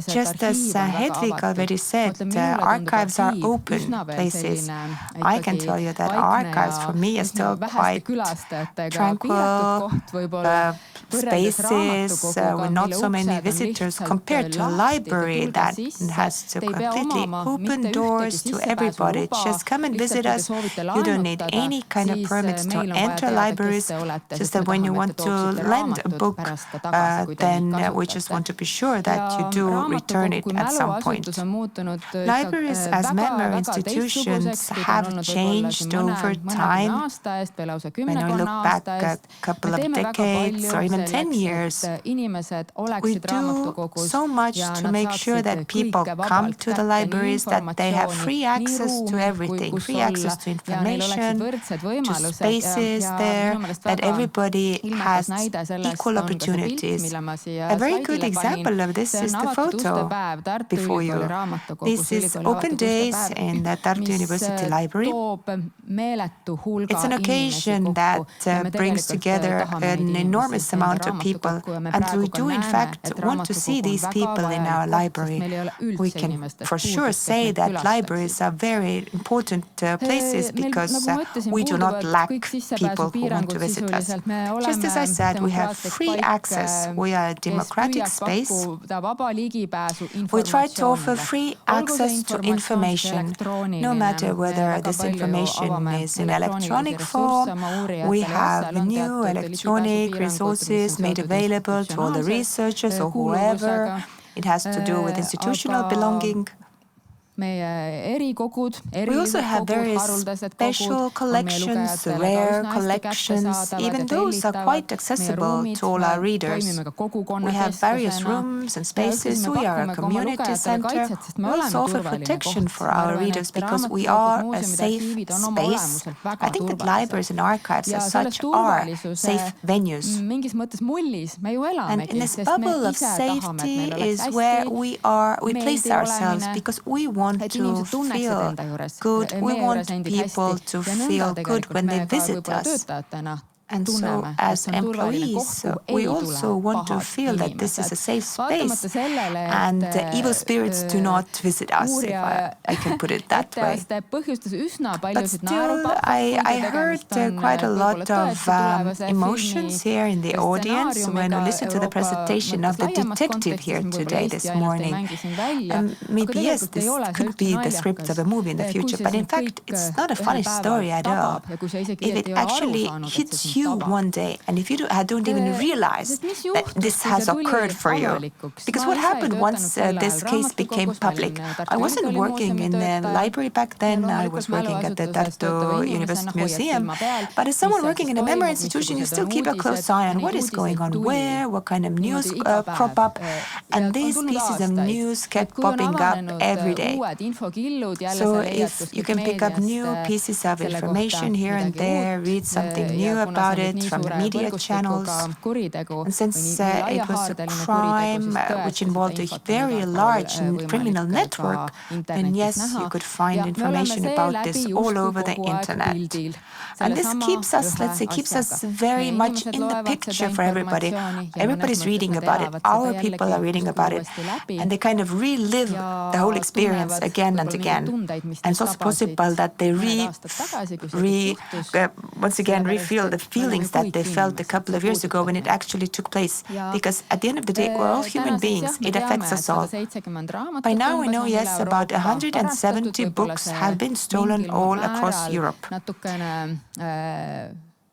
Just as Hedvig already said, archives are open places. I can tell you that archives for me are still quite tranquil spaces with not so many visitors compared to a library that has to completely open doors to everybody. Just come and visit us. You don't need any kind of permits to enter libraries. Just that when you want to lend a book, then we just want to be sure that you do return it at some point. Libraries as memory institutions have changed over time. When we look back a couple of decades or even 10 years, we do so much to make sure that people come to the libraries, that they have free access to everything, free access to information, to spaces there, that everybody has equal opportunities. A very good example of this is the photo before you. This is Open Days in the Tartu University Library. It's an occasion that brings together an enormous amount of people, and we do in fact want to see these people in our library. We can for sure say that libraries are very important places because we do not lack people who want to visit us. Just as I said, we have free access. We are a democratic space. We try to offer free access to information, no matter whether this information is in electronic form. We have new electronic resources made available to all the researchers or whoever. It has to do with institutional belonging. We also have various special collections, rare collections. Even those are quite accessible to all our readers. We have various rooms and spaces. We are a community center. We also offer protection for our readers because we are a safe space. I think that libraries and archives as such are safe venues. And in this bubble of safety is where we place ourselves because we want want to feel good. We want people to feel good when they visit us. And so, as employees, we also want to feel that this is a safe space and evil spirits do not visit us, if I can put it that way. But still, I heard quite a lot of emotions here in the audience when we listened to the presentation of the detective here today, this morning. Maybe, yes, this could be the script of a movie in the future, but in fact, it's not a funny story at all. If it actually hits you one day, and if you don't even realize that this has occurred for you. Because what happened once this case became public? I wasn't working in the library back then, I was working at the Tartu University Museum, but as someone working in a memory institution, you still keep a close eye on what is going on where, what kind of news crop up, and these pieces of news kept popping up every day. So if you can pick up new pieces of information here and there, read something new about it from the media channels, and since it was a crime which involved a very large criminal network, then yes, you could find information about this all over the internet. And this keeps us, let's say, keeps us very much in the picture for everybody. Everybody's reading about it, our people are reading about it, and they kind of relive the whole experience again and again. And it's also possible that they once again re-feel the feelings that they felt a couple of years ago when it actually took place. Because at the end of the day, we're all human beings. It affects us all. By now we know, yes, about 170 books have been stolen all across Europe.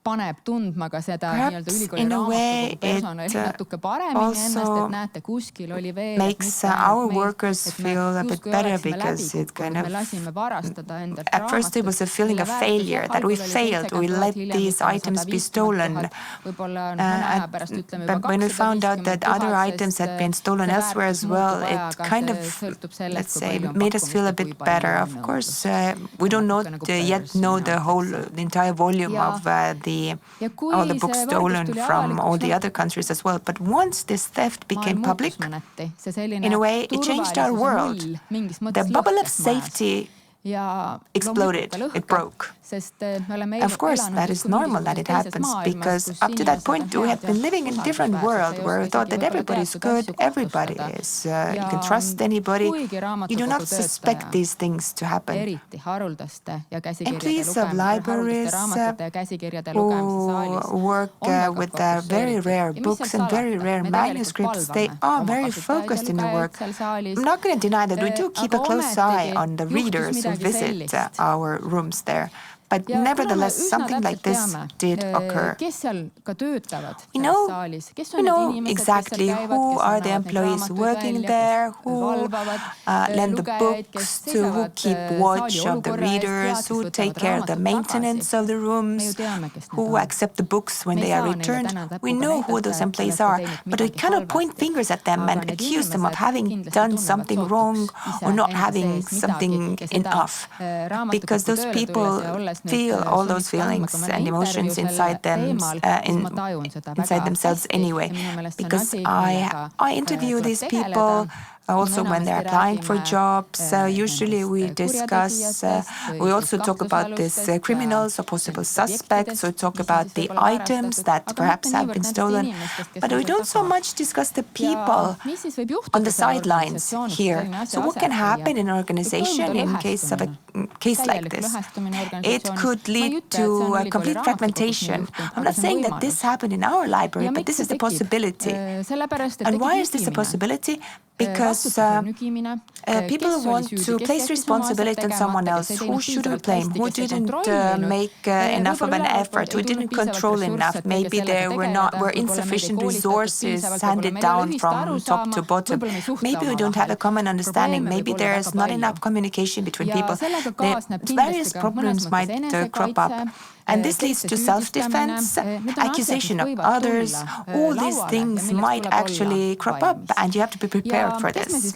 Perhaps in a way it also makes our workers feel a bit better, because it kind of, at first it was a feeling of failure, that we failed, we let these items be stolen. But when we found out that other items had been stolen elsewhere as well, it kind of, let's say, made us feel a bit better. Of course, we don't yet know the entire volume of all the books stolen from all the other countries as well. But once this theft became public, in a way, it changed our world. The bubble of safety exploded, it broke. Of course, that is normal that it happens, because up to that point we had been living in a different world where we thought that everybody is good, everybody is, you can trust anybody, you do not suspect these things to happen. Employees of libraries who work with very rare books and very rare manuscripts, they are very focused in their work. I'm not going to deny that we do keep a close eye on the readers who visit our rooms there. But nevertheless, something like this did occur. We know exactly who are the employees working there, who lend the books, who keep watch of the readers, who take care of the maintenance of the rooms, who accept the books when they are returned. We know who those employees are, but we cannot point fingers at them and accuse them of having done something wrong or not having something enough, because those people feel all those feelings and emotions inside them, inside themselves anyway. Because I interview these people also when they're applying for jobs. Usually we discuss, we also talk about these criminals or possible suspects, or talk about the items that perhaps have been stolen. But we don't so much discuss the people on the sidelines here. So what can happen in an organization in case of a case like this? It could lead to a complete fragmentation. I'm not saying that this happened in our library, but this is a possibility. And why is this a possibility? Because people want to place responsibility on someone else. Who should we blame? Who didn't make enough of an effort? Who didn't control enough? Maybe there were insufficient resources handed down from top to bottom. Maybe we don't have a common understanding. Maybe there is not enough communication between people. various problems might crop up. And this leads to self-defense, accusation of others. All these things might actually crop up, and you have to be prepared for this.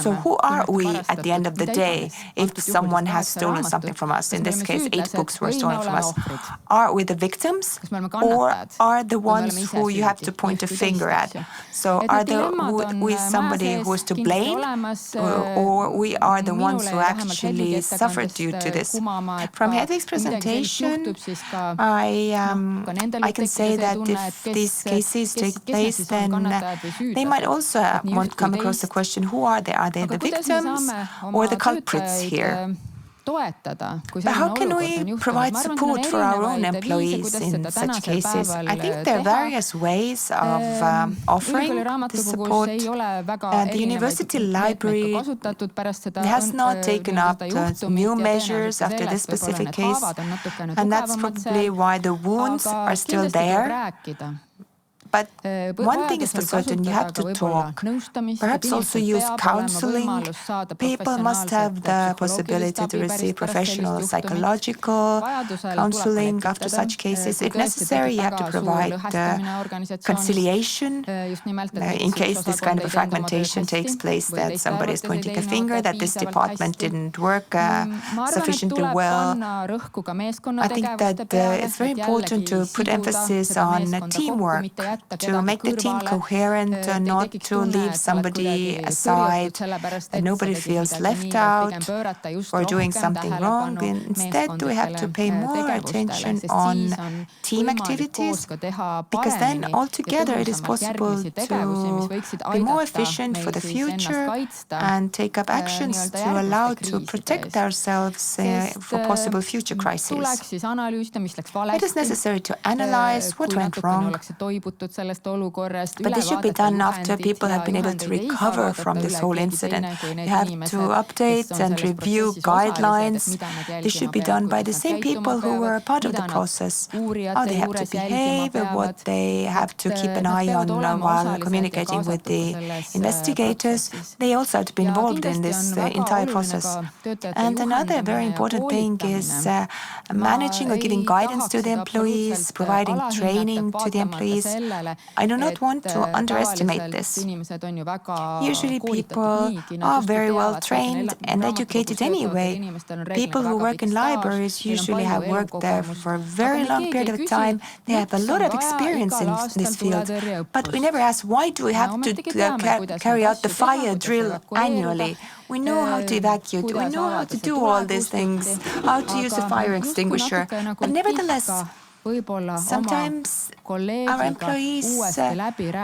So who are we at the end of the day if someone has stolen something from us? In this case, 8 books were stolen from us. Are we the victims, or are the ones who you have to point a finger at? So are we somebody who is to blame, or we are the ones who actually suffered due to this? From Hedvig's presentation, I can say that if these cases take place, then they might also come across the question, who are they? Are they the victims or the culprits here? But how can we provide support for our own employees in such cases? I think there are various ways of offering the support. The University Library has not taken up new measures after this specific case, and that's probably why the wounds are still there. But one thing is for certain, you have to talk. Perhaps also use counseling. People must have the possibility to receive professional psychological counseling after such cases. If necessary, you have to provide conciliation in case this kind of a fragmentation takes place, that somebody is pointing a finger, that this department didn't work sufficiently well. I think that it's very important to put emphasis on teamwork, to make the team coherent, not to leave somebody aside, that nobody feels left out or doing something wrong. Instead, we have to pay more attention on team activities, because then altogether it is possible to be more efficient for the future and take up actions to allow to protect ourselves for possible future crises. It is necessary to analyze what went wrong, but this should be done after people have been able to recover from this whole incident. You have to update and review guidelines. This should be done by the same people who were a part of the process. How they have to behave, what they have to keep an eye on while communicating with the investigators. They also have to be involved in this entire process. And another very important thing is managing or giving guidance to the employees, providing training to the employees. I do not want to underestimate this. Usually people are very well trained and educated anyway. People who work in libraries usually have worked there for a very long period of time. They have a lot of experience in this field. But we never ask, why do we have to carry out the fire drill annually? We know how to evacuate, we know how to do all these things, how to use a fire extinguisher. But nevertheless, sometimes our employees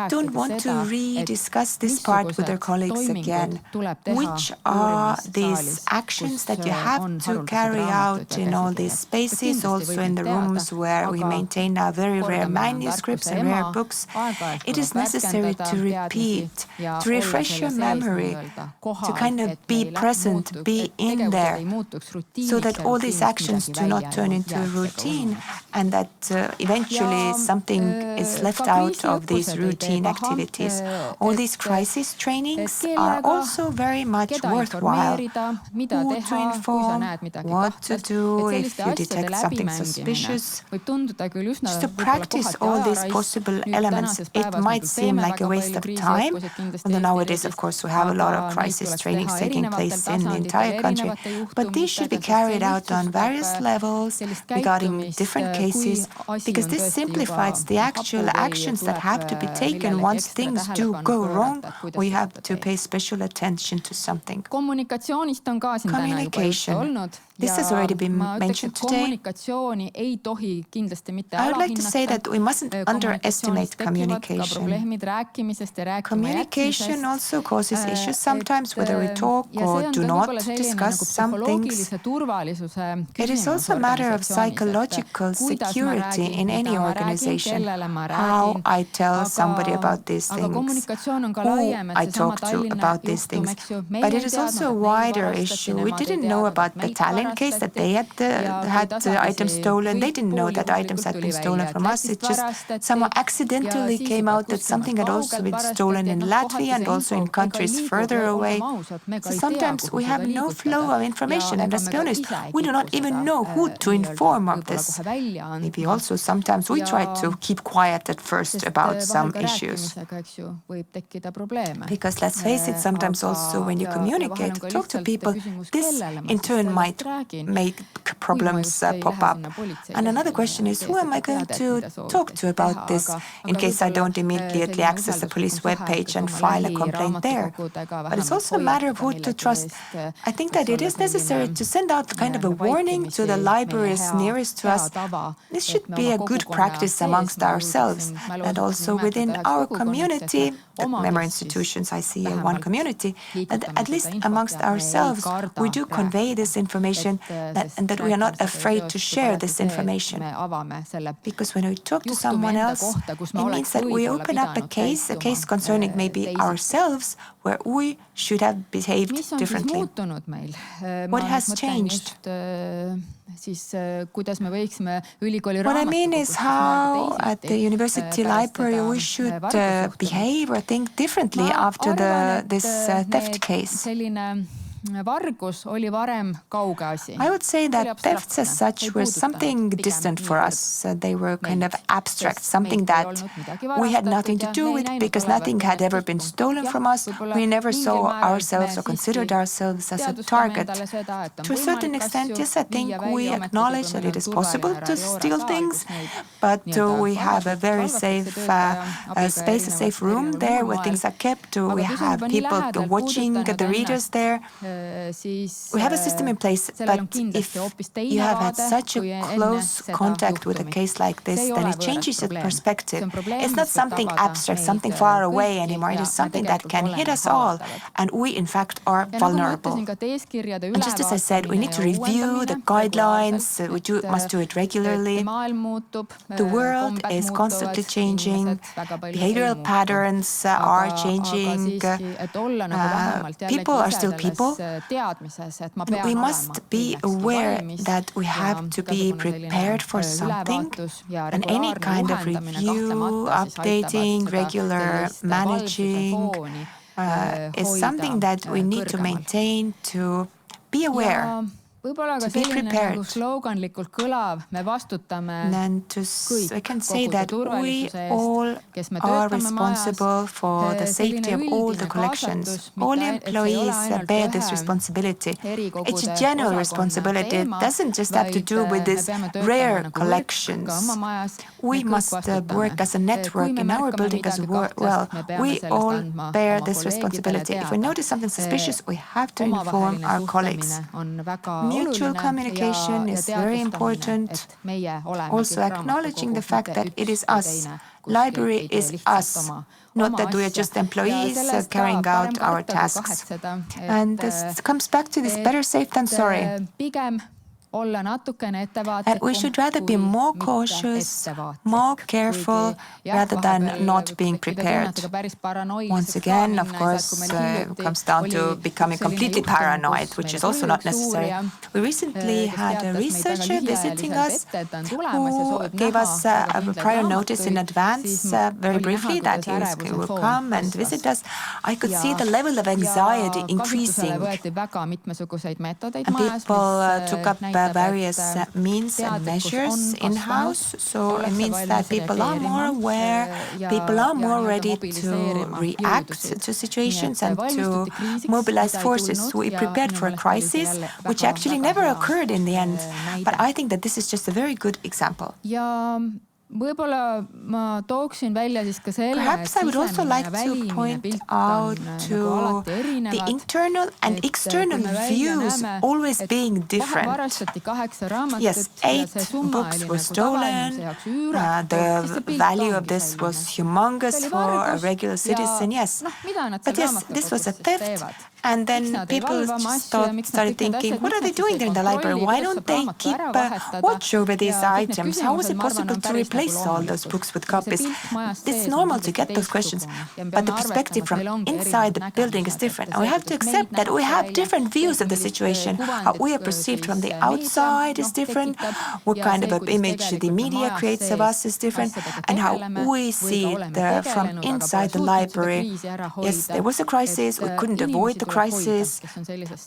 don't want to rediscuss this part with their colleagues again. Which are these actions that you have to carry out in all these spaces, also in the rooms where we maintain our very rare manuscripts and rare books? It is necessary to repeat, to refresh your memory, to kind of be present, be in there, so that all these actions do not turn into a routine, and that eventually something is left out of these routine activities. All these crisis trainings are also very much worthwhile. Who to inform, what to do if you detect something suspicious. Just to practice all these possible elements, it might seem like a waste of time. Although nowadays, of course, we have a lot of crisis trainings taking place in the entire country. But these should be carried out on various levels regarding different cases, because this simplifies the actual actions that have to be taken once things do go wrong, or you have to pay special attention to something. Communication. This has already been mentioned today. I would like to say that we mustn't underestimate communication. Communication also causes issues sometimes, whether we talk or do not discuss some things. It is also a matter of psychological security security in any organization, how I tell somebody about these things, who I talk to about these things. But it is also a wider issue. We didn't know about the Tallinn case, that they had items stolen. They didn't know that items had been stolen from us. It just somehow accidentally came out that something had also been stolen in Latvia and also in countries further away. So sometimes we have no flow of information, and let's be honest, we do not even know who to inform of this. Maybe also sometimes we try to keep quiet at first about some issues. Because let's face it, sometimes also when you communicate, talk to people, this in turn might make problems pop up. And another question is, who am I going to talk to about this in case I don't immediately access the police webpage and file a complaint there? But it's also a matter of who to trust. I think that it is necessary to send out kind of a warning to the libraries nearest to us. This should be a good practice amongst ourselves, and also within our community, the memory institutions, I see one community, and at least amongst ourselves, we do convey this information and that we are not afraid to share this information. Because when we talk to someone else, it means that we open up a case concerning maybe ourselves, where we should have behaved differently. What has changed? What I mean is how at the university library we should behave or think differently after this theft case. I would say that thefts as such were something distant for us. They were kind of abstract, something that we had nothing to do with because nothing had ever been stolen from us. We never saw ourselves or considered ourselves as a target. To a certain extent, yes, I think we acknowledge that it is possible to steal things, but we have a very safe space, a safe room there where things are kept. We have people watching the readers there. We have a system in place, but if you have had such a close contact with a case like this, then it changes your perspective. It's not something abstract, something far away anymore. It is something that can hit us all, and we, in fact, are vulnerable. And just as I said, we need to review the guidelines. We must do it regularly. The world is constantly changing. Behavioral patterns are changing. People are still people. We must be aware that we have to be prepared for something, and any kind of review, updating, regular managing is something that we need to maintain, to be aware, to be prepared. And I can say that we all are responsible for the safety of all the collections. All employees bear this responsibility. It's a general responsibility. It doesn't just have to do with these rare collections. We must work as a network in our building as well. We all bear this responsibility. If we notice something suspicious, we have to inform our colleagues. Mutual communication is very important. Also acknowledging the fact that it is us. Library is us. Not that we are just employees carrying out our tasks. And this comes back to this better safe than sorry. We should rather be more cautious, more careful, rather than not being prepared. Once again, of course, it comes down to becoming completely paranoid, which is also not necessary. We recently had a researcher visiting us who gave us a prior notice in advance, very briefly, that he will come and visit us. I could see the level of anxiety increasing. And people took up various means and measures in-house. So it means that people are more aware, people are more ready to react to situations and to mobilize forces. We prepared for a crisis, which actually never occurred in the end. But I think that this is just a very good example. võib-olla ma tooksin välja siis ka selle, Perhaps I would also like to point out to the internal and external views always being different. Yes, 8 books were stolen. The value of this was humongous for a regular citizen, yes. But yes, this was a theft. And then people just started thinking, what are they doing there in the library? Why don't they keep watch over these items? How was it possible to replace all those books with copies? It's normal to get those questions, but the perspective from inside the building is different. And we have to accept that we have different views of the situation. How we are perceived from the outside is different. What kind of an image the media creates of us is different. And how we see it from inside the library. Yes, there was a crisis. We couldn't avoid the crisis.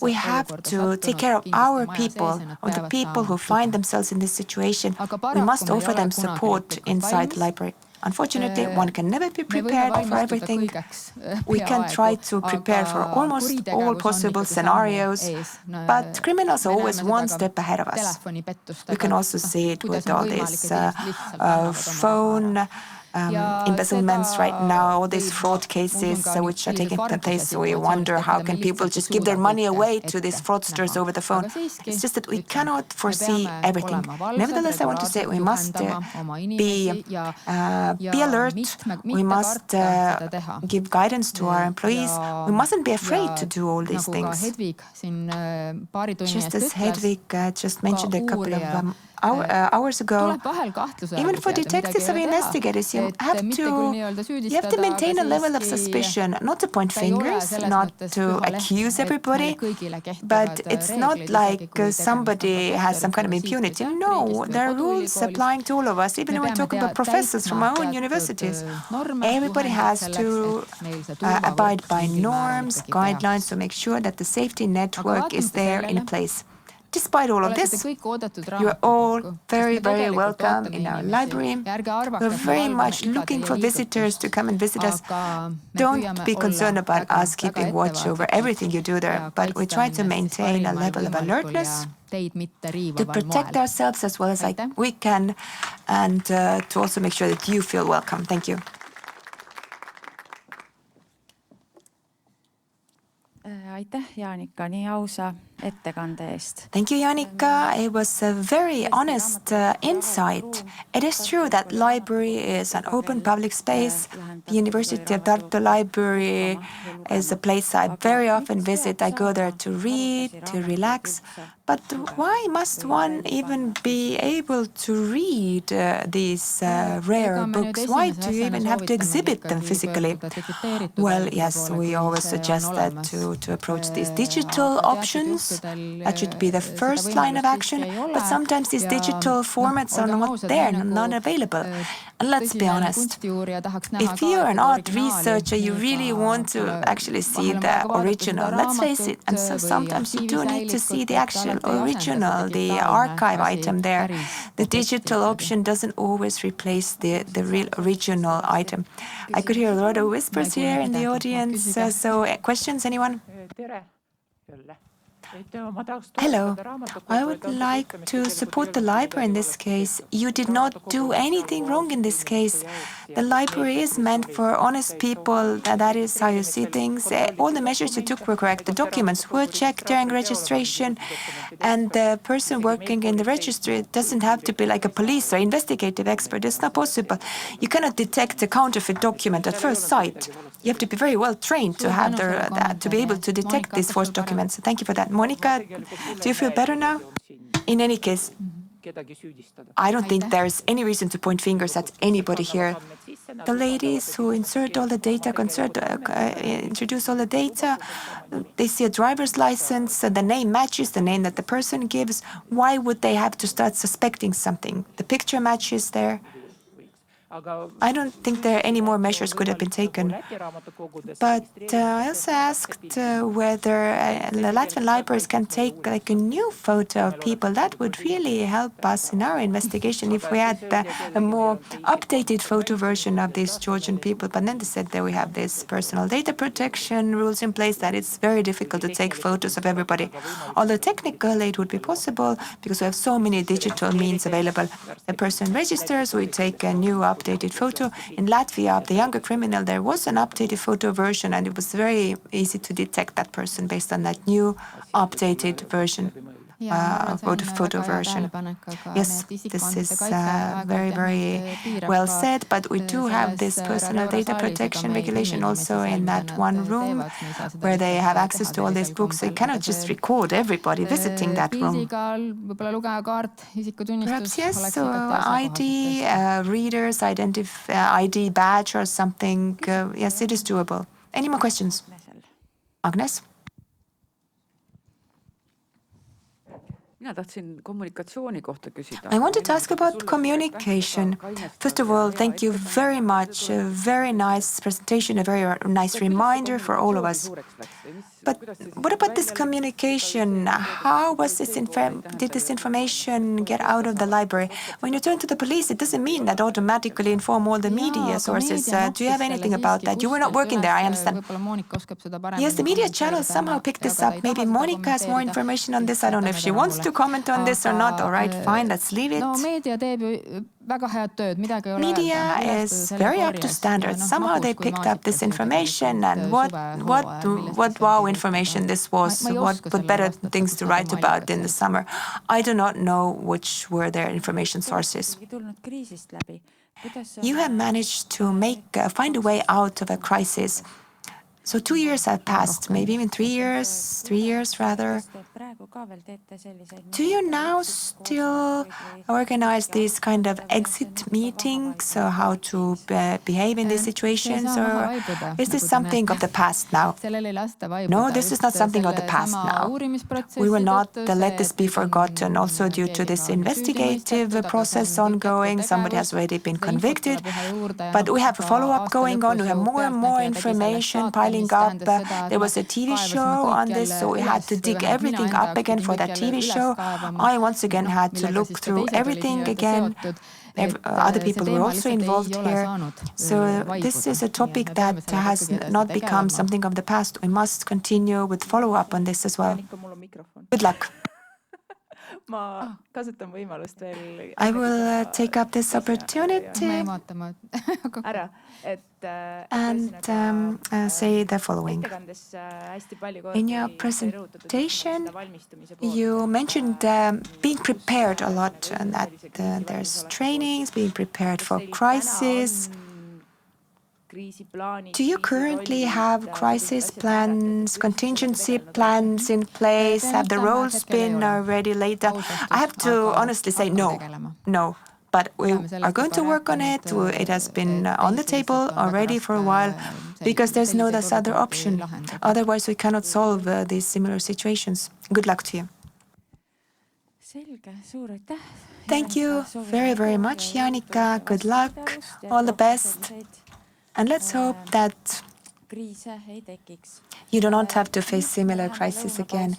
We have to take care of our people, of the people who find themselves in this situation. We must offer them support inside the library. Unfortunately, one can never be prepared for everything. We can try to prepare for almost all possible scenarios, but criminals are always one step ahead of us. We can also see it with all these phone embezzlements right now, all these fraud cases which are taking place. We wonder how can people just give their money away to these fraudsters over the phone. It's just that we cannot foresee everything. Nevertheless, I want to say we must be alert. We must give guidance to our employees. We mustn't be afraid to do all these things. Just as Hedvig just mentioned a couple of hours ago, even for detectives or investigators, you have to maintain a level of suspicion, not to point fingers, not to accuse everybody, but it's not like somebody has some kind of impunity. No, there are rules applying to all of us, even when we talk about professors from our own universities. Everybody has to abide by norms, guidelines to make sure that the safety network is there in place. Despite all of this, you are all very, very welcome in our library. We're very much looking for visitors to come and visit us. Don't be concerned about us keeping watch over everything you do there, but we try to maintain a level of alertness to protect ourselves as well as we can, and to also make sure that you feel welcome. Thank you. Aitäh, Janika, nii ausa ettekande eest. Thank you, Janika. It was a very honest insight. It is true that library is an open public space. The University of Tartu Library is a place I very often visit. I go there to read, to relax. But why must one even be able to read these rare books? Why do you even have to exhibit them physically? Well, yes, we always suggest that to approach these digital options. That should be the first line of action. But sometimes these digital formats are not there, not available. And let's be honest, if you're an art researcher, you really want to actually see the original. Let's face it, and so sometimes you do need to see the actual original, the archive item there. The digital option doesn't always replace the real original item. I could hear a lot of whispers here in the audience. So questions, anyone? Hello. I would like to support the library in this case. You did not do anything wrong in this case. The library is meant for honest people. That is how you see things. All the measures you took were correct. The documents were checked during registration, and the person working in the registry doesn't have to be like a police or investigative expert. It's not possible. You cannot detect a counterfeit document at first sight. You have to be very well trained to have to be able to detect these forged documents. Thank you for that. Monica, do you feel better now? In any case, I don't think there's any reason to point fingers at anybody here. The ladies who insert all the data, introduce all the data, they see a driver's license, the name matches the name that the person gives. Why would they have to start suspecting something? The picture matches there. I don't think any more measures could have been taken. But I also asked whether the Latvian libraries can take like a new photo of people. That would really help us in our investigation if we had a more updated photo version of these Georgian people. But then they said that we have this personal data protection rules in place, that it's very difficult to take photos of everybody. Although technically it would be possible because we have so many digital means available. A person registers, we take a new updated photo. In Latvia, of the younger criminal, there was an updated photo version, and it was very easy to detect that person based on that new updated version. Photo version. Yes, this is very, very well said, but we do have this personal data protection regulation also in that one room where they have access to all these books. They cannot just record everybody visiting that room. Perhaps yes, so ID, readers, ID badge or something. Yes, it is doable. Any more questions? Agnes? I wanted to ask about communication. First of all, thank you very much. A very nice presentation, a very nice reminder for all of us. But what about this communication? How was did this information get out of the library? When you turn to the police, it doesn't mean that automatically inform all the media sources. Do you have anything about that? You were not working there, I understand. Yes, the media channels somehow picked this up. Maybe Monika has more information on this. I don't know if she wants to comment on this or not. All right, fine, let's leave it. Media is very up to standards. Somehow they picked up this information, and what wow information this was. What better things to write about in the summer. I do not know which were their information sources. You have managed to find a way out of a crisis. So 2 years have passed, maybe even 3 years rather. Do you now still organize these kind of exit meetings, so how to behave in these situations, or is this something of the past now? No, this is not something of the past now. We will not let this be forgotten. Also due to this investigative process ongoing, somebody has already been convicted, but we have a follow-up going on. We have more and more information piling up. There was a TV show on this, so we had to dig everything up again for that TV show. I once again had to look through everything again. Other people were also involved here. So this is a topic that has not become something of the past. We must continue with follow-up on this as well. Good luck. I will take up this opportunity and say the following. In your presentation, you mentioned being prepared a lot, and that there's trainings, being prepared for crisis. Do you currently have crisis plans, contingency plans in place? Have the roles been already laid down? I have to honestly say no. But we are going to work on it. It has been on the table already for a while because there's no other option. Otherwise, we cannot solve these similar situations. Good luck to you. Thank you very, very much, Janika. Good luck. All the best. And let's hope that you do not have to face similar crises again.